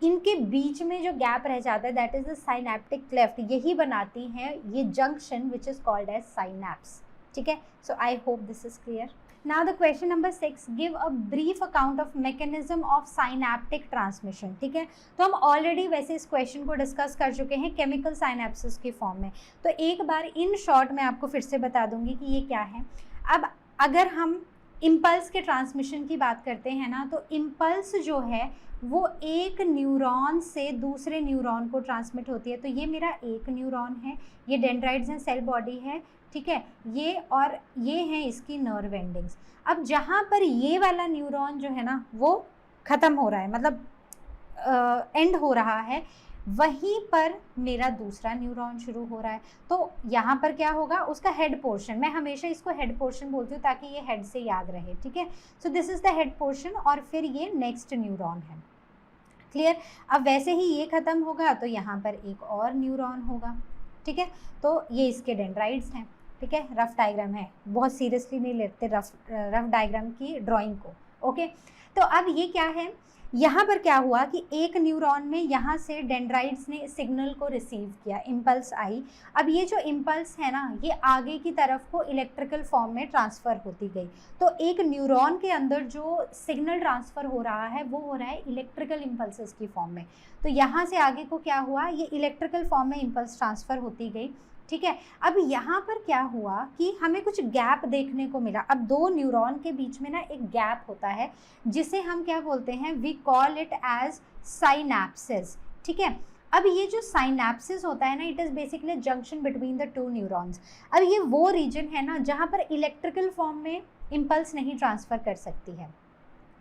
इनके बीच में जो गैप रह जाता है that is the synaptic cleft, यही बनाती है ये junction which is called as synapse. ठीक है, so I hope this is clear. Now the question number 6, give a brief account of mechanism of synaptic transmission. ठीक है, तो हम ऑलरेडी वैसे इस क्वेश्चन को डिस्कस कर चुके हैं केमिकल साइनेप्सिस की फॉर्म में, तो एक बार इन शॉर्ट मैं आपको फिर से बता दूंगी कि ये क्या है। अब अगर हम इम्पल्स के ट्रांसमिशन की बात करते हैं ना, तो इम्पल्स जो है वो एक न्यूरॉन से दूसरे न्यूरॉन को ट्रांसमिट होती है। तो ये मेरा एक न्यूरॉन है, ये डेंड्राइट्स हैं, सेल बॉडी है, ठीक है, ये और ये हैं इसकी नर्व एंडिंग्स। अब जहाँ पर ये वाला न्यूरॉन जो है ना वो ख़त्म हो रहा है, मतलब एंड हो रहा है, वहीं पर मेरा दूसरा न्यूरॉन शुरू हो रहा है। तो यहाँ पर क्या होगा, उसका हेड पोर्शन, मैं हमेशा इसको हेड पोर्शन बोलती हूँ ताकि ये हेड से याद रहे। ठीक है, so this is the head portion और फिर ये नेक्स्ट न्यूरॉन है। क्लियर। अब वैसे ही ये ख़त्म होगा तो यहाँ पर एक और न्यूरॉन होगा। ठीक है, तो ये इसके डेंड्राइट्स हैं। ठीक है, रफ डायग्राम है, बहुत सीरियसली नहीं लेते रफ डायग्राम की ड्राइंग को। ओके, तो अब ये क्या है, यहाँ पर क्या हुआ कि एक न्यूरॉन में यहाँ से डेंड्राइट्स ने सिग्नल को रिसीव किया, इम्पल्स आई। अब ये जो इम्पल्स है ना, ये आगे की तरफ को इलेक्ट्रिकल फॉर्म में ट्रांसफ़र होती गई। तो एक न्यूरॉन के अंदर जो सिग्नल ट्रांसफ़र हो रहा है वो हो रहा है इलेक्ट्रिकल इम्पल्सेस की फॉर्म में। तो यहाँ से आगे को क्या हुआ, ये इलेक्ट्रिकल फॉर्म में इम्पल्स ट्रांसफ़र होती गई। ठीक है, अब यहाँ पर क्या हुआ कि हमें कुछ गैप देखने को मिला। अब दो न्यूरॉन के बीच में ना एक गैप होता है जिसे हम क्या बोलते हैं, we call it as synapsis. ठीक है, अब ये जो साइनैप्सिस होता है ना, it is basically junction between the two neurons. अब ये वो रीजन है ना जहाँ पर इलेक्ट्रिकल फॉर्म में इम्पल्स नहीं ट्रांसफ़र कर सकती है।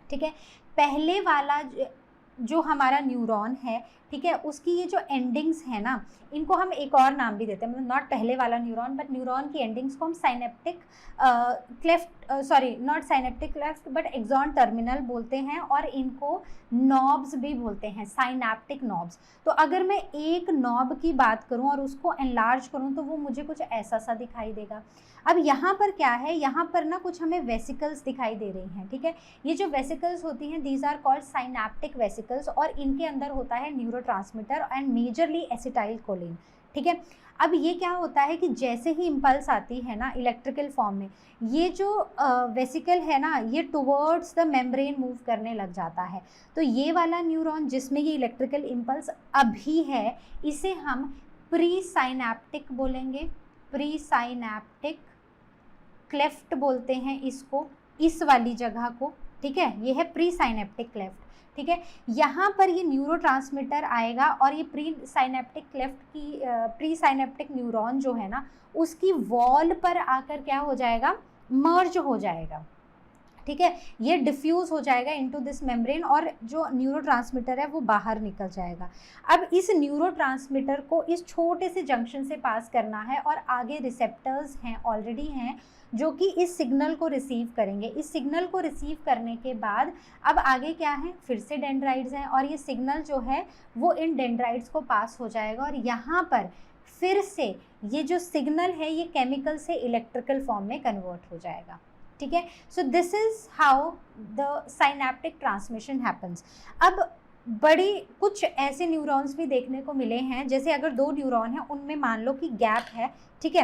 ठीक है, पहले वाला जो हमारा न्यूरॉन है, ठीक है, उसकी ये जो एंडिंग्स है ना, इनको हम एक और नाम भी देते हैं, मतलब नॉट पहले वाला न्यूरॉन बट न्यूरॉन की एंडिंग्स को हम synaptic cleft, sorry not synaptic cleft but axon terminal बोलते हैं, और इनको नॉब्स भी बोलते हैं, साइनेप्टिक नॉब्स। तो अगर मैं एक नॉब की बात करूं और उसको एनलार्ज करूं तो वो मुझे कुछ ऐसा सा दिखाई देगा। अब यहाँ पर क्या है, यहाँ पर ना कुछ हमें वेसिकल्स दिखाई दे रही हैं। ठीक है, ये जो वेसिकल्स होती हैं these are called synaptic vesicles, और इनके अंदर होता है neurotransmitter and majorly acetylcholine. ठीक है, अब ये क्या होता है कि जैसे ही इम्पल्स आती है ना इलेक्ट्रिकल फॉर्म में, ये जो वेसिकल है ना ये टुवर्ड्स द मेम्ब्रेन मूव करने लग जाता है। तो ये वाला न्यूरॉन जिसमें ये इलेक्ट्रिकल इम्पल्स अभी है, इसे हम प्री साइनेप्टिक बोलेंगे, प्री साइनेप्टिक क्लेफ्ट बोलते हैं इसको, इस वाली जगह को। ठीक है, ये है प्री साइनेप्टिक क्लेफ्ट। ठीक है, यहाँ पर ये न्यूरोट्रांसमीटर आएगा और ये प्री साइनेप्टिक क्लेफ्ट की प्री साइनेप्टिक न्यूरॉन जो है ना उसकी वॉल पर आकर क्या हो जाएगा, मर्ज हो जाएगा। ठीक है, ये डिफ्यूज़ हो जाएगा इनटू दिस मेम्ब्रेन और जो न्यूरोट्रांसमीटर है वो बाहर निकल जाएगा। अब इस न्यूरोट्रांसमीटर को इस छोटे से जंक्शन से पास करना है और आगे रिसेप्टर्स हैं, ऑलरेडी हैं, जो कि इस सिग्नल को रिसीव करेंगे। इस सिग्नल को रिसीव करने के बाद अब आगे क्या है, फिर से डेंड्राइट्स हैं और ये सिग्नल जो है वो इन डेंड्राइट्स को पास हो जाएगा और यहाँ पर फिर से ये जो सिग्नल है ये केमिकल से इलेक्ट्रिकल फॉर्म में कन्वर्ट हो जाएगा। ठीक है, so this is how the synaptic transmission happens. अब बड़ी कुछ ऐसे न्यूरॉन्स भी देखने को मिले हैं, जैसे अगर दो न्यूरॉन हैं उनमें मान लो कि गैप है। ठीक है,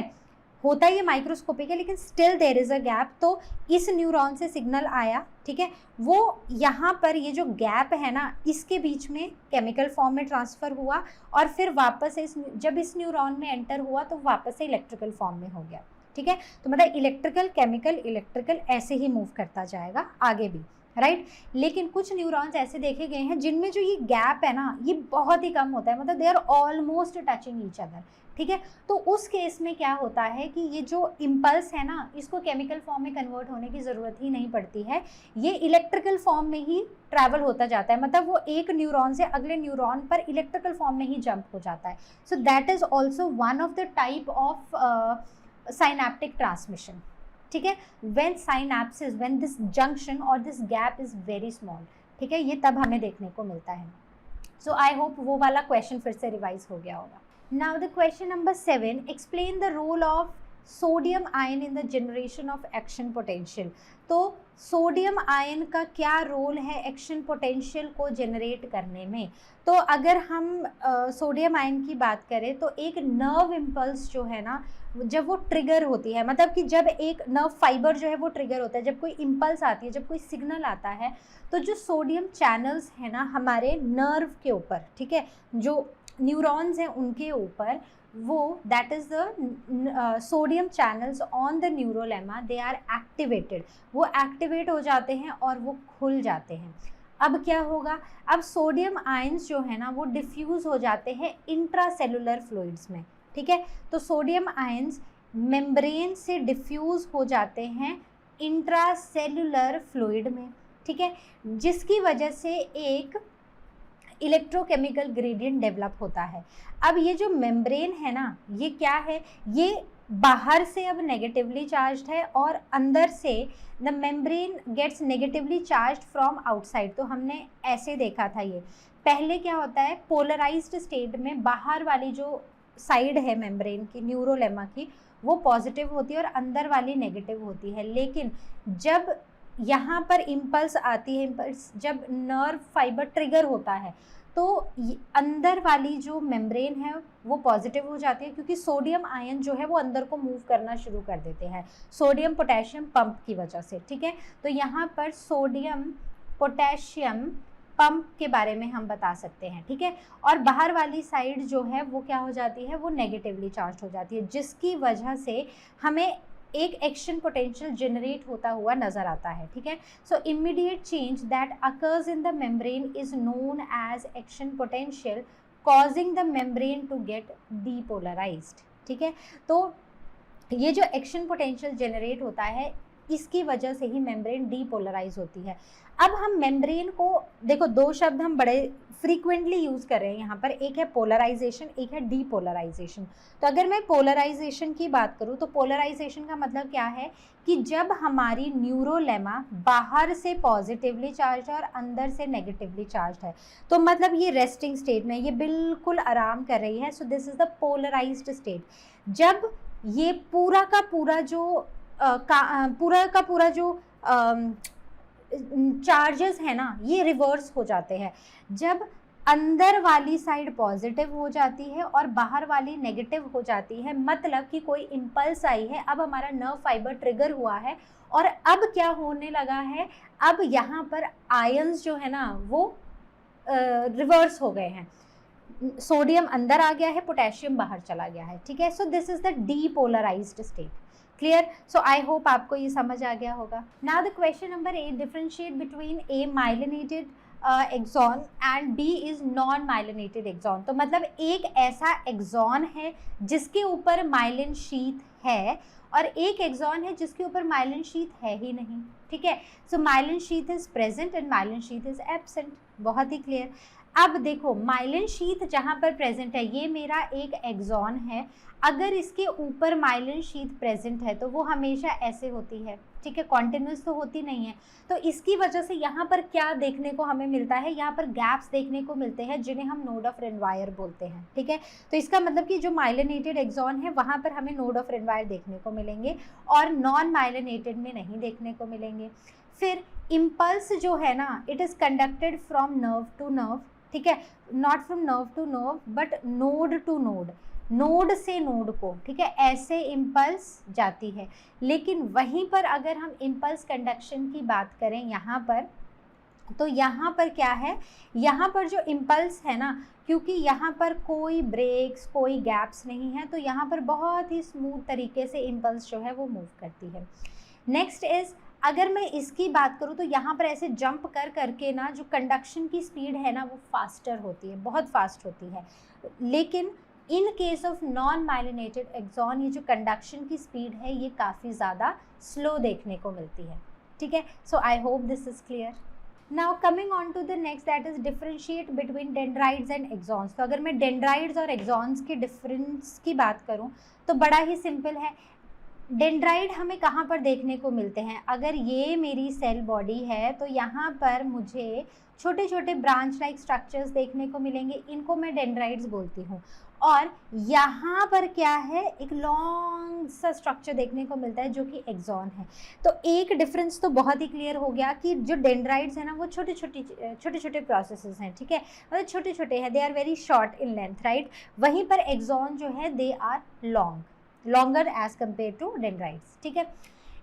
होता ये माइक्रोस्कोपिक है लेकिन still there is a gap. तो इस न्यूरॉन से सिग्नल आया, ठीक है, वो यहाँ पर ये जो गैप है ना इसके बीच में केमिकल फॉर्म में ट्रांसफ़र हुआ और फिर वापस जब इस न्यूरॉन में एंटर हुआ तो वापस से इलेक्ट्रिकल फॉर्म में हो गया। ठीक है, तो मतलब इलेक्ट्रिकल केमिकल इलेक्ट्रिकल ऐसे ही मूव करता जाएगा आगे भी, राइट। लेकिन कुछ न्यूरॉन्स ऐसे देखे गए हैं जिनमें जो ये गैप है ना ये बहुत ही कम होता है, मतलब they are almost touching each other. ठीक है, तो उस केस में क्या होता है कि ये जो इम्पल्स है ना इसको केमिकल फॉर्म में कन्वर्ट होने की ज़रूरत ही नहीं पड़ती है, ये इलेक्ट्रिकल फॉर्म में ही ट्रैवल होता जाता है, मतलब वो एक न्यूरॉन से अगले न्यूरॉन पर इलेक्ट्रिकल फॉर्म में ही जंप हो जाता है। So that is also one of the type of synaptic transmission. ठीक है, when synapses, when this junction or this gap is very small, ठीक है, ये तब हमें देखने को मिलता है। सो आई होप वो वाला क्वेश्चन फिर से रिवाइज हो गया होगा. Now the question number 7, explain the role of sodium ion in the generation of action potential. तो सोडियम आयन का क्या रोल है एक्शन पोटेंशियल को जनरेट करने में. तो अगर हम सोडियम आयन की बात करें तो एक नर्व इम्पल्स जो है ना, जब वो ट्रिगर होती है, मतलब कि जब एक नर्व फाइबर जो है वो ट्रिगर होता है, जब कोई इम्पल्स आती है, जब कोई सिग्नल आता है, तो जो सोडियम चैनल्स है ना हमारे नर्व के ऊपर, ठीक है, जो न्यूरॉन्स हैं उनके ऊपर, वो that is the sodium channels on the neurolemma, they are activated, वो एक्टिवेट हो जाते हैं और वो खुल जाते हैं. अब क्या होगा, अब सोडियम आयंस जो है ना वो डिफ्यूज़ हो जाते हैं इंट्रासेलुलर फ्लूइड्स में, ठीक है. तो सोडियम आयंस मेम्ब्रेन से डिफ्यूज़ हो जाते हैं इंट्रासेलुलर फ्लूइड में, ठीक है, जिसकी वजह से एक इलेक्ट्रोकेमिकल ग्रेडियंट डेवलप होता है. अब ये जो मेम्ब्रेन है ना, ये क्या है, ये बाहर से अब नेगेटिवली चार्ज्ड है और अंदर से the membrane gets negatively charged from outside. तो हमने ऐसे देखा था, ये पहले क्या होता है, पोलराइज्ड स्टेट में बाहर वाली जो साइड है मेम्ब्रेन की, न्यूरोलेमा की, वो पॉजिटिव होती है और अंदर वाली नेगेटिव होती है. लेकिन जब यहाँ पर इम्पल्स आती है, इम्पल्स जब नर्व फाइबर ट्रिगर होता है, तो अंदर वाली जो मेम्ब्रेन है वो पॉजिटिव हो जाती है, क्योंकि सोडियम आयन जो है वो अंदर को मूव करना शुरू कर देते हैं सोडियम पोटेशियम पंप की वजह से, ठीक है. तो यहाँ पर सोडियम पोटेशियम पंप के बारे में हम बता सकते हैं, ठीक है. और बाहर वाली साइड जो है वो क्या हो जाती है, वो नेगेटिवली चार्ज हो जाती है, जिसकी वजह से हमें एक एक्शन पोटेंशियल जनरेट होता हुआ नजर आता है, ठीक है. So immediate change that occurs in the membrane is known as action potential, causing the membrane to get depolarised, ठीक है. तो ये जो एक्शन पोटेंशियल जनरेट होता है, इसकी वजह से ही मेम्ब्रेन डीपोलराइज होती है. अब हम मेम्ब्रेन को देखो, दो शब्द हम बड़े फ्रीक्वेंटली यूज़ कर रहे हैं यहाँ पर, एक है पोलराइजेशन, एक है डीपोलराइजेशन. तो अगर मैं पोलराइजेशन की बात करूँ तो पोलराइजेशन का मतलब क्या है कि जब हमारी न्यूरोलेमा बाहर से पॉजिटिवली चार्ज है और अंदर से नेगेटिवली चार्ज है, तो मतलब ये रेस्टिंग स्टेट में, ये बिल्कुल आराम कर रही है. So this is the polarised state. जब ये पूरा का पूरा जो चार्जेस है ना, ये रिवर्स हो जाते हैं. जब अंदर वाली साइड पॉजिटिव हो जाती है और बाहर वाली नेगेटिव हो जाती है, मतलब कि कोई इम्पल्स आई है, अब हमारा नर्व फाइबर ट्रिगर हुआ है और अब क्या होने लगा है, अब यहाँ पर आयंस जो है ना वो रिवर्स हो गए हैं. सोडियम अंदर आ गया है, पोटेशियम बाहर चला गया है, ठीक है. So this is the depolarised state. Clear. So I hope आपको ये समझ आ गया होगा. Now the question number 8, differentiate between A myelinated axon and B is non myelinated axon. तो मतलब एक ऐसा एक्सॉन है जिसके ऊपर माइलिन शीथ है और एक एक्सॉन है जिसके ऊपर माइलिन शीथ है ही नहीं, ठीक है. So myelin sheath is present and myelin sheath is absent. बहुत ही क्लियर. अब देखो, माइलिन शीथ जहाँ पर प्रेजेंट है, ये मेरा एक एक्सॉन है. अगर इसके ऊपर माइलिन शीथ प्रेजेंट है तो वो हमेशा ऐसे होती है, ठीक है, कॉन्टिन्यूस तो होती नहीं है. तो इसकी वजह से यहाँ पर क्या देखने को हमें मिलता है, यहाँ पर गैप्स देखने को मिलते हैं जिन्हें हम नोड ऑफ रेनवायर बोलते हैं, ठीक है. तो इसका मतलब कि जो माइलिनेटेड एक्सॉन है वहाँ पर हमें नोड ऑफ रेनवायर देखने को मिलेंगे और नॉन माइलिनेटेड में नहीं देखने को मिलेंगे. फिर इम्पल्स जो है ना, it is conducted from nerve to nerve, ठीक है, not from nerve to nerve but node to node, node से नोड को, ठीक है, ऐसे इम्पल्स जाती है. लेकिन वहीं पर अगर हम इम्पल्स कंडक्शन की बात करें यहाँ पर, तो यहाँ पर क्या है, यहाँ पर जो इम्पल्स है ना, क्योंकि यहाँ पर कोई ब्रेक्स, कोई गैप्स नहीं है, तो यहाँ पर बहुत ही स्मूथ तरीके से इम्पल्स जो है वो मूव करती है. नेक्स्ट इज़, अगर मैं इसकी बात करूँ तो यहाँ पर ऐसे जंप कर करके ना जो कंडक्शन की स्पीड है ना वो फास्टर होती है, बहुत फास्ट होती है. लेकिन in case of non myelinated axon ये जो कंडक्शन की स्पीड है ये काफ़ी ज़्यादा स्लो देखने को मिलती है, ठीक है. So I hope this is clear. Now coming on to the next, that is differentiate between dendrites and axons. तो अगर मैं डेंड्राइड्स और एक्सॉन्स के डिफरेंस की बात करूँ तो बड़ा ही सिंपल है. डेंड्राइट हमें कहाँ पर देखने को मिलते हैं? अगर ये मेरी सेल बॉडी है तो यहाँ पर मुझे छोटे छोटे ब्रांच लाइक स्ट्रक्चर्स देखने को मिलेंगे, इनको मैं डेंड्राइट्स बोलती हूँ। और यहाँ पर क्या है, एक लॉन्ग सा स्ट्रक्चर देखने को मिलता है जो कि एक्सॉन है। तो एक डिफरेंस तो बहुत ही क्लियर हो गया कि जो डेंड्राइट्स है ना वो छोटे छोटे प्रोसेसेस हैं, ठीक है, मतलब छोटे छोटे हैं, they are very short in length, right. वहीं पर एक्सॉन जो है they are longer as compare to dendrites, ठीक है।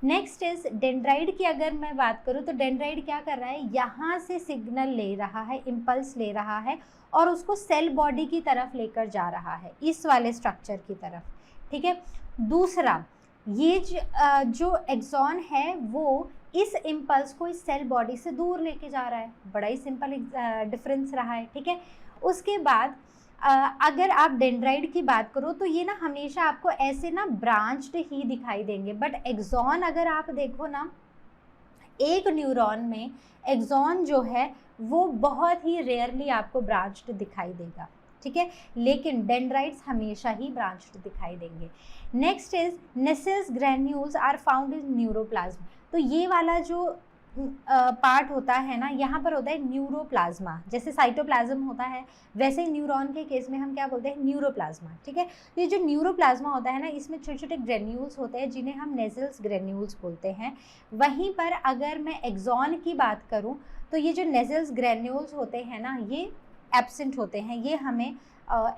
नेक्स्ट इज डेंड्राइट की अगर मैं बात करूँ तो डेंड्राइट क्या कर रहा है, यहाँ से सिग्नल ले रहा है, इम्पल्स ले रहा है और उसको सेल बॉडी की तरफ लेकर जा रहा है, इस वाले स्ट्रक्चर की तरफ, ठीक है। दूसरा, ये जो एक्सॉन है वो इस इम्पल्स को इस सेल बॉडी से दूर लेके जा रहा है, बड़ा ही सिंपल डिफरेंस रहा है, ठीक है। उसके बाद अगर आप डेंड्राइट की बात करो तो ये ना हमेशा आपको ऐसे ना ब्रांच्ड ही दिखाई देंगे, बट एक्सॉन अगर आप देखो ना, एक न्यूरॉन में एक्सॉन जो है वो बहुत ही रेयरली आपको ब्रांच्ड दिखाई देगा, ठीक है, लेकिन डेंड्राइट्स हमेशा ही ब्रांच्ड दिखाई देंगे। Next is Nissl's granules are found in neuroplasm. तो ये वाला जो पार्ट होता है ना, यहाँ पर होता है न्यूरोप्लाज्मा, जैसे साइटोप्लाज्म होता है वैसे न्यूरॉन के केस में हम क्या बोलते हैं, न्यूरोप्लाज्मा, ठीक है। ये जो न्यूरोप्लाज्मा होता है ना, इसमें छोटे छोटे ग्रेन्यूल्स होते हैं जिन्हें हम नेजल्स ग्रेन्यूल्स बोलते हैं। वहीं पर अगर मैं एक्सॉन की बात करूँ तो ये जो नेजल्स ग्रेन्यूल्स होते हैं ना, ये एब्सेंट होते हैं, ये हमें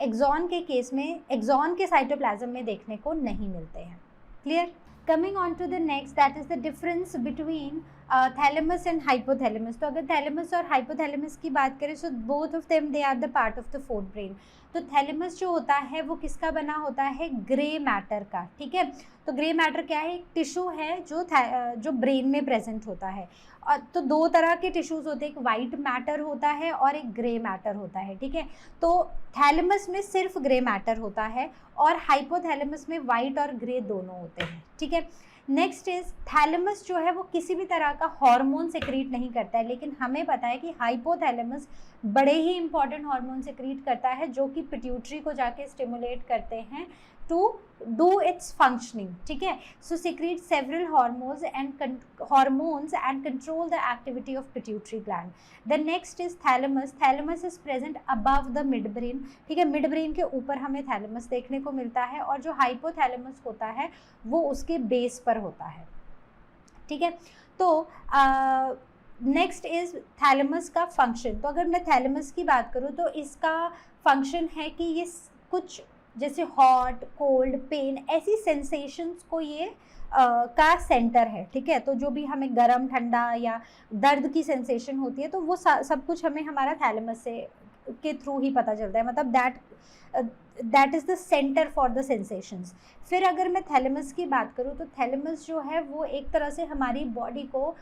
एक्सॉन के केस में, एक्सॉन के साइटोप्लाज्म में देखने को नहीं मिलते हैं। Clear? Coming on to the next, that is the difference between thalamus and hypothalamus. तो अगर थैलेमस और हाइपोथैलेमस की बात करें so both of them they are the part of the fourth brain. तो थैलेमस जो होता है वो किसका बना होता है, ग्रे मैटर का, ठीक है। तो ग्रे मैटर क्या है, एक टिश्यू है जो ब्रेन में प्रेजेंट होता है। और तो दो तरह के टिश्यूज़ होते हैं, एक वाइट मैटर होता है और एक ग्रे मैटर होता है, ठीक है। तो थैलेमस में सिर्फ ग्रे मैटर होता है और हाइपोथैलेमस में वाइट और ग्रे दोनों होते हैं, ठीक है। नेक्स्ट इज थैलेमस जो है वो किसी भी तरह का हार्मोन सेक्रीट नहीं करता है, लेकिन हमें पता है कि हाइपोथैलेमस बड़े ही इंपॉर्टेंट हार्मोन सेक्रीट करता है जो कि पिट्यूटरी को जाके स्टिमुलेट करते हैं टू डू इट्स फंक्शनिंग, ठीक है। So secrete several hormones and control the activity of pituitary gland. The next is thalamus. Thalamus is present above the mid brain, ठीक है, मिड ब्रेन के ऊपर हमें थैलेमस देखने को मिलता है और जो हाइपोथैलेमस होता है वो उसके बेस पर होता है, ठीक है। तो नेक्स्ट इज थैलेमस का फंक्शन। तो अगर मैं थैलेमस की बात करूँ तो इसका फंक्शन है कि ये कुछ जैसे हॉट, कोल्ड, पेन ऐसी सेंसेशंस को ये का सेंटर है, ठीक है। तो जो भी हमें गर्म, ठंडा या दर्द की सेंसेशन होती है तो वो सब कुछ हमें हमारा थैलेमस से के थ्रू ही पता चलता है, मतलब that is the center for the sensations. फिर अगर मैं थैलेमस की बात करूँ तो थैलेमस जो है वो एक तरह से हमारी बॉडी को,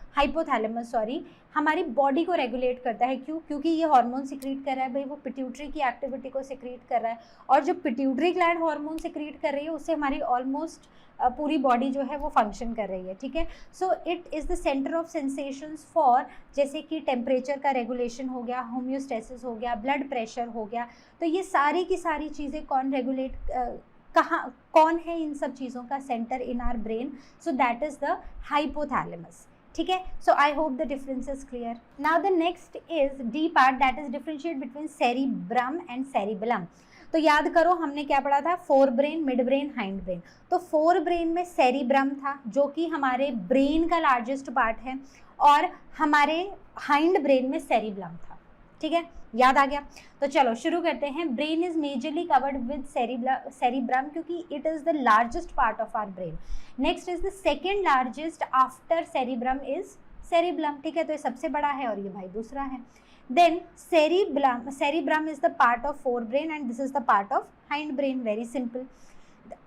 हमारी बॉडी को रेगुलेट करता है। क्यों? क्योंकि ये हार्मोन सिक्रीट कर रहा है, भाई वो पिट्यूटरी की एक्टिविटी को सिक्रीट कर रहा है और जो पिट्यूटरी ग्लैंड हार्मोन सिक्रीट कर रही है उससे हमारी ऑलमोस्ट पूरी बॉडी जो है वो फंक्शन कर रही है, ठीक है। So it is the centre of sensations for, जैसे कि टेम्परेचर का रेगुलेशन हो गया, होम्योस्टेसिस हो गया, ब्लड प्रेशर हो गया। तो ये सारी की सारी चीज़ें कौन है इन सब चीज़ों का centre in our brain? So that is the hypothalamus, ठीक है। So I hope the difference is clear. Now the next is D part, that is differentiate between cerebrum and cerebellum. तो याद करो हमने क्या पढ़ा था, fore brain, mid brain, hind brain. तो फोर ब्रेन में सेरिब्रम था जो कि हमारे ब्रेन का लार्जेस्ट पार्ट है और हमारे हाइंड ब्रेन में सेरिबेलम था, ठीक है, याद आ गया। तो चलो शुरू करते हैं। Brain is majorly covered with cerebrum क्योंकि it is the largest part of our brain. Next is the second largest after cerebrum is cerebellum, ठीक है, तो ये सबसे बड़ा है और ये भाई दूसरा है। Then cerebrum is the part of forebrain and this is the part of hindbrain, very simple।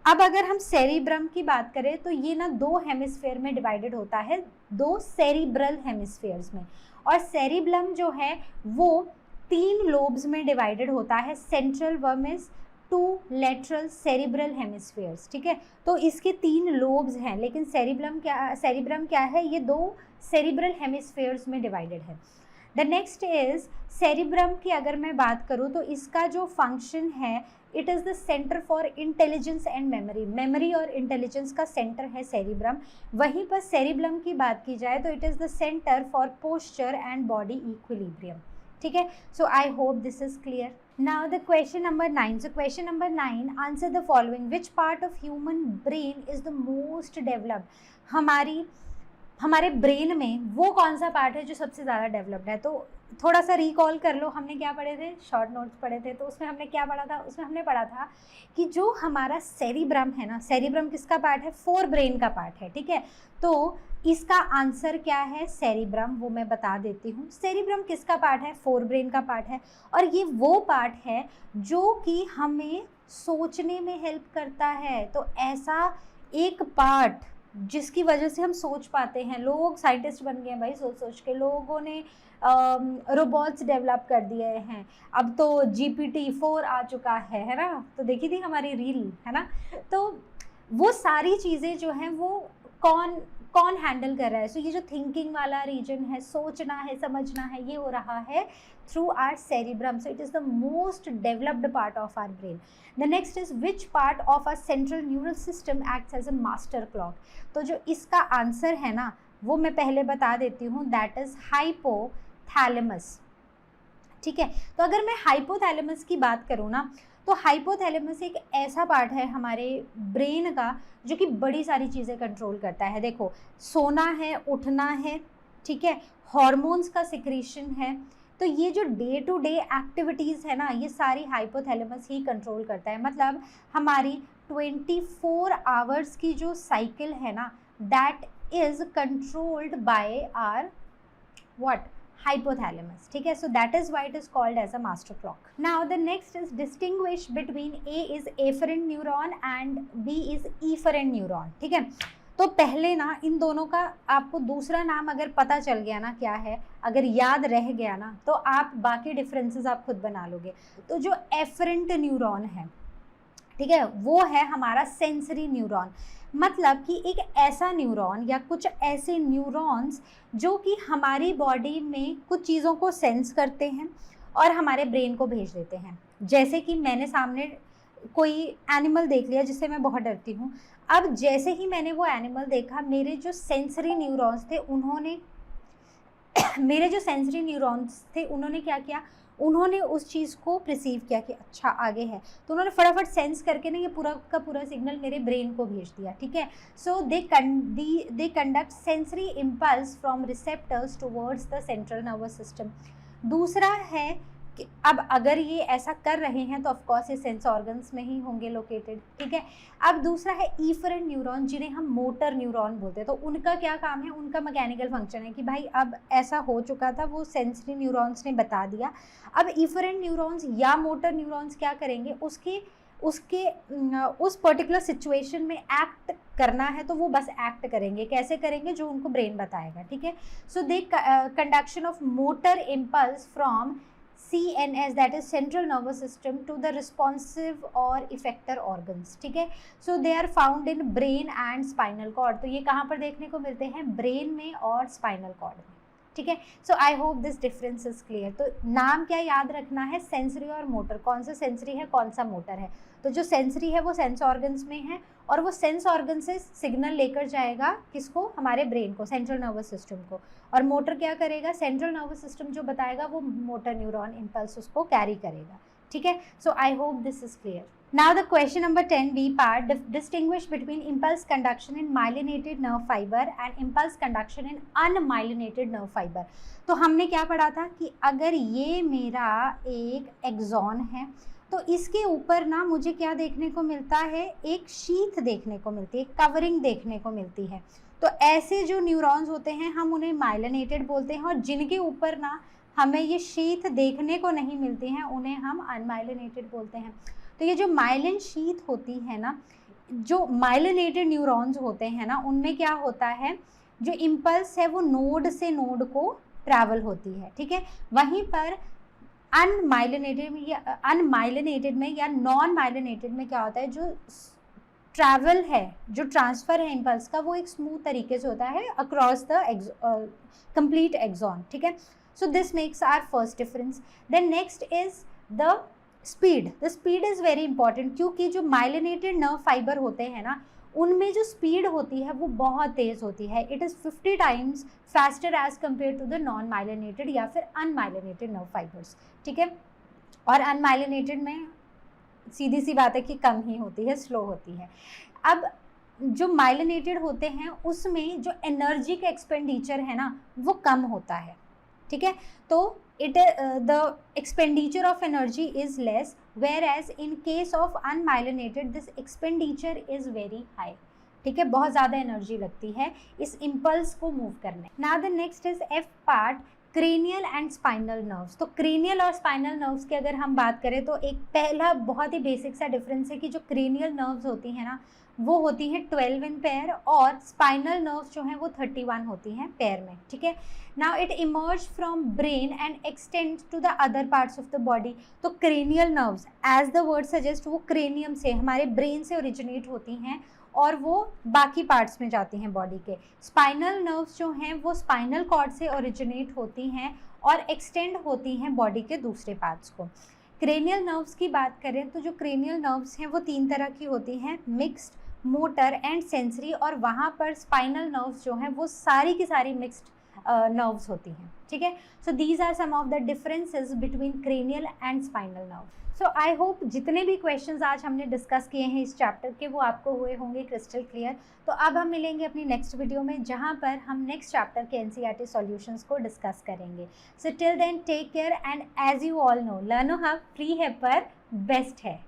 अब अगर हम सेरिब्रम की बात करें तो ये ना दो हेमिस्फेयर में डिवाइडेड होता है, दो सेरिब्रल हेमिस्फेयर्स में, और सेरिबेलम जो है वो 3 लोब्स में डिवाइडेड होता है, central vermis, 2 lateral cerebral hemispheres, ठीक है। तो इसके 3 लोब्स हैं, लेकिन सेरिब्रम क्या है, ये 2 सेरिब्रल हेमिस्फेयर्स में डिवाइडेड है। द नेक्स्ट इज सेरिब्रम की अगर मैं बात करूँ तो इसका जो फंक्शन है, it is the center for intelligence and memory. Memory और इंटेलिजेंस का सेंटर है सेरिब्रम। वहीं पर सेरिब्रम की बात की जाए तो it is the center for posture and body equilibrium. ठीक है, so I hope this is clear. Now the question number 9. So question number 9, answer the following, which part of human brain is the most developed. हमारे brain में वो कौन सा part है जो सबसे ज़्यादा डेवलप्ड है? तो थोड़ा सा रिकॉल कर लो, हमने क्या पढ़े थे, शॉर्ट नोट्स पढ़े थे, तो उसमें हमने क्या पढ़ा था? उसमें हमने पढ़ा था कि जो हमारा सेरिब्रम है ना, सेरिब्रम किसका पार्ट है? फोर ब्रेन का पार्ट है। ठीक है, तो इसका आंसर क्या है? सेरिब्रम, वो मैं बता देती हूँ। सेरिब्रम किसका पार्ट है? फोर ब्रेन का पार्ट है, और ये वो पार्ट है जो कि हमें सोचने में हेल्प करता है। तो ऐसा एक पार्ट जिसकी वजह से हम सोच पाते हैं, लोग साइंटिस्ट बन गए हैं भाई, सोच सोच के। लोगों ने रोबोट्स डेवलप कर दिए हैं, अब तो GPT-4 आ चुका है ना, तो देखी थी हमारी रील, है ना। तो वो सारी चीज़ें जो हैं वो कौन हैंडल कर रहा है? सो ये जो थिंकिंग वाला रीजन है, सोचना है, समझना है, ये हो रहा है through our cerebrum. So it is the most developed part of our brain. The next is which part of our central neural system acts as a master clock. तो जो इसका आंसर है ना, वो मैं पहले बता देती हूँ, दैट इज हाइपोथैलेमस। ठीक है, तो अगर मैं हाइपोथैलेमस की बात करूँ ना, तो हाइपोथैलेमस एक ऐसा पार्ट है हमारे ब्रेन का जो कि बड़ी सारी चीज़ें कंट्रोल करता है। देखो, सोना है, उठना है, ठीक है, हॉर्मोन्स का सिक्रीशन है, तो ये जो डे टू डे एक्टिविटीज़ है ना, ये सारी हाइपोथैलेमस ही कंट्रोल करता है। मतलब हमारी 24 आवर्स की जो साइकिल है ना, that is controlled by our what? hypothalamus. ठीक है, so that is why it is called as a master clock. Now the next is distinguish between A is afferent neuron and B is efferent neuron. ठीक है, तो पहले ना इन दोनों का आपको दूसरा नाम अगर पता चल गया ना क्या है, अगर याद रह गया ना, तो आप बाकी डिफरेंसेस आप खुद बना लोगे। तो जो एफरेंट न्यूरॉन है, ठीक है, वो है हमारा सेंसरी न्यूरॉन। मतलब कि एक ऐसा न्यूरॉन या कुछ ऐसे न्यूरॉन्स जो कि हमारी बॉडी में कुछ चीज़ों को सेंस करते हैं और हमारे ब्रेन को भेज देते हैं। जैसे कि मैंने सामने कोई एनिमल देख लिया जिससे मैं बहुत डरती हूँ, अब जैसे ही मैंने वो एनिमल देखा, मेरे जो सेंसरी न्यूरॉन्स थे उन्होंने क्या किया? उन्होंने उस चीज़ को प्रिसीव किया कि अच्छा आगे है, तो उन्होंने फटाफट सेंस करके ना ये पूरा का पूरा सिग्नल मेरे ब्रेन को भेज दिया। ठीक है, so they conduct sensory impulse from receptors towards the central nervous system. दूसरा है कि अब अगर ये ऐसा कर रहे हैं तो ऑफकोर्स ये सेंस ऑर्गन्स में ही होंगे लोकेटेड। ठीक है, अब दूसरा है ईफरेंट न्यूरॉन, जिन्हें हम मोटर न्यूरॉन बोलते हैं। तो उनका क्या काम है? उनका मैकेनिकल फंक्शन है कि भाई अब ऐसा हो चुका था, वो सेंसरी न्यूरॉन्स ने बता दिया। अब ईफरेंट न्यूरॉन्स या मोटर न्यूरॉन्स क्या करेंगे? उस पर्टिकुलर सिचुएशन में एक्ट करना है तो वो बस एक्ट करेंगे। कैसे करेंगे? जो उनको ब्रेन बताएगा। ठीक है, so they conduction of motor impulse from CNS, that is central nervous system, to the responsive or effector organs. ठीक है, so they are found in brain and spinal cord. तो ये कहाँ पर देखने को मिलते हैं? ब्रेन में और स्पाइनल कॉर्ड में। ठीक है, so I hope this difference is clear. तो नाम क्या याद रखना है? सेंसरी और मोटर। कौन सा सेंसरी है, कौन सा मोटर है? तो जो सेंसरी है वो सेंस ऑर्गन्स में है, और वो सेंस ऑर्गन से सिग्नल लेकर जाएगा किसको? हमारे ब्रेन को, सेंट्रल नर्वस सिस्टम को। और मोटर क्या करेगा? सेंट्रल नर्वस सिस्टम जो बताएगा वो मोटर न्यूरॉन इम्पल्स उसको कैरी करेगा। ठीक है, so I hope this is clear. Now the question number 10B part, distinguish between impulse conduction in myelinated nerve fiber and impulse conduction in unmyelinated nerve fiber. तो हमने क्या पढ़ा था कि अगर ये मेरा एक एक्सॉन है तो इसके ऊपर ना मुझे क्या देखने को मिलता है? एक शीथ देखने को मिलती है, कवरिंग देखने को मिलती है। तो ऐसे जो न्यूरॉन्स होते हैं हम उन्हें माइलिनेटेड बोलते हैं, और जिनके ऊपर ना हमें ये शीथ देखने को नहीं मिलती हैं उन्हें हम अनमाइलिनेटेड बोलते हैं। तो ये जो माइलिन शीथ होती है ना, जो माइलिनेटेड न्यूरॉन्स होते हैं ना, उनमें क्या होता है? जो इम्पल्स है वो नोड से नोड को ट्रैवल होती है। ठीक है, वहीं पर अनमाइलिनेटेड में या नॉन माइलिनेटेड में क्या होता है? जो ट्रैवल है, जो ट्रांसफ़र है इम्पल्स का, वो एक स्मूथ तरीके से होता है अक्रॉस द कंप्लीट एक्सॉन। ठीक है, So this makes our first difference. Then next is the speed. The speed is very important, क्योंकि जो myelinated nerve fiber होते हैं ना, उनमें जो स्पीड होती है वो बहुत तेज़ होती है. It is 50 times faster as compare to the non myelinated या फिर अनमाइलिनेटेड नर्व फाइबर्स. ठीक है, और अनमाइलिनेटेड में सीधी सी बात है कि कम ही होती है, स्लो होती है. अब जो माइलिनेटेड होते हैं उसमें जो एनर्जी का एक्सपेंडिचर है ना वो कम होता है. ठीक है, तो the expenditure of energy is less, whereas in case of unmyelinated this expenditure is very high. ठीक है, बहुत ज़्यादा एनर्जी लगती है इस इम्पल्स को मूव करने. Now the next is F part, cranial and spinal nerves. तो क्रेनियल और स्पाइनल नर्व्स की अगर हम बात करें तो एक पहला बहुत ही बेसिक सा डिफरेंस है कि जो क्रेनियल नर्व्स होती हैं ना वो होती हैं 12 इन पेयर, और स्पाइनल नर्व्स जो हैं वो 31 होती हैं पेयर में. ठीक है, now it emerge from brain and extend to the other parts of the body. तो cranial nerves as the word suggest वो क्रेनियम से, हमारे ब्रेन से ओरिजिनेट होती हैं और वो बाकी पार्ट्स में जाती हैं बॉडी के. स्पाइनल नर्व्स जो हैं वो स्पाइनल कॉर्ड से ओरिजिनेट होती हैं और एक्सटेंड होती हैं बॉडी के दूसरे पार्ट्स को. क्रेनियल नर्व्स की बात करें तो जो क्रेनियल नर्व्स हैं वो 3 तरह की होती हैं, मिक्स्ड, मोटर एंड सेंसरी, और वहाँ पर स्पाइनल नर्व्स जो हैं वो सारी की सारी मिक्स्ड नर्व्स होती हैं. ठीक है, so these are some of the differences between cranial and spinal nerve. So I hope जितने भी क्वेश्चंस आज हमने डिस्कस किए हैं इस चैप्टर के वो आपको हुए होंगे क्रिस्टल क्लियर. तो अब हम मिलेंगे अपनी नेक्स्ट वीडियो में जहाँ पर हम नेक्स्ट चैप्टर के एनसीईआरटी सॉल्यूशंस को डिस्कस करेंगे. So till then take care, and as you all know Learno Hub free है पर बेस्ट है.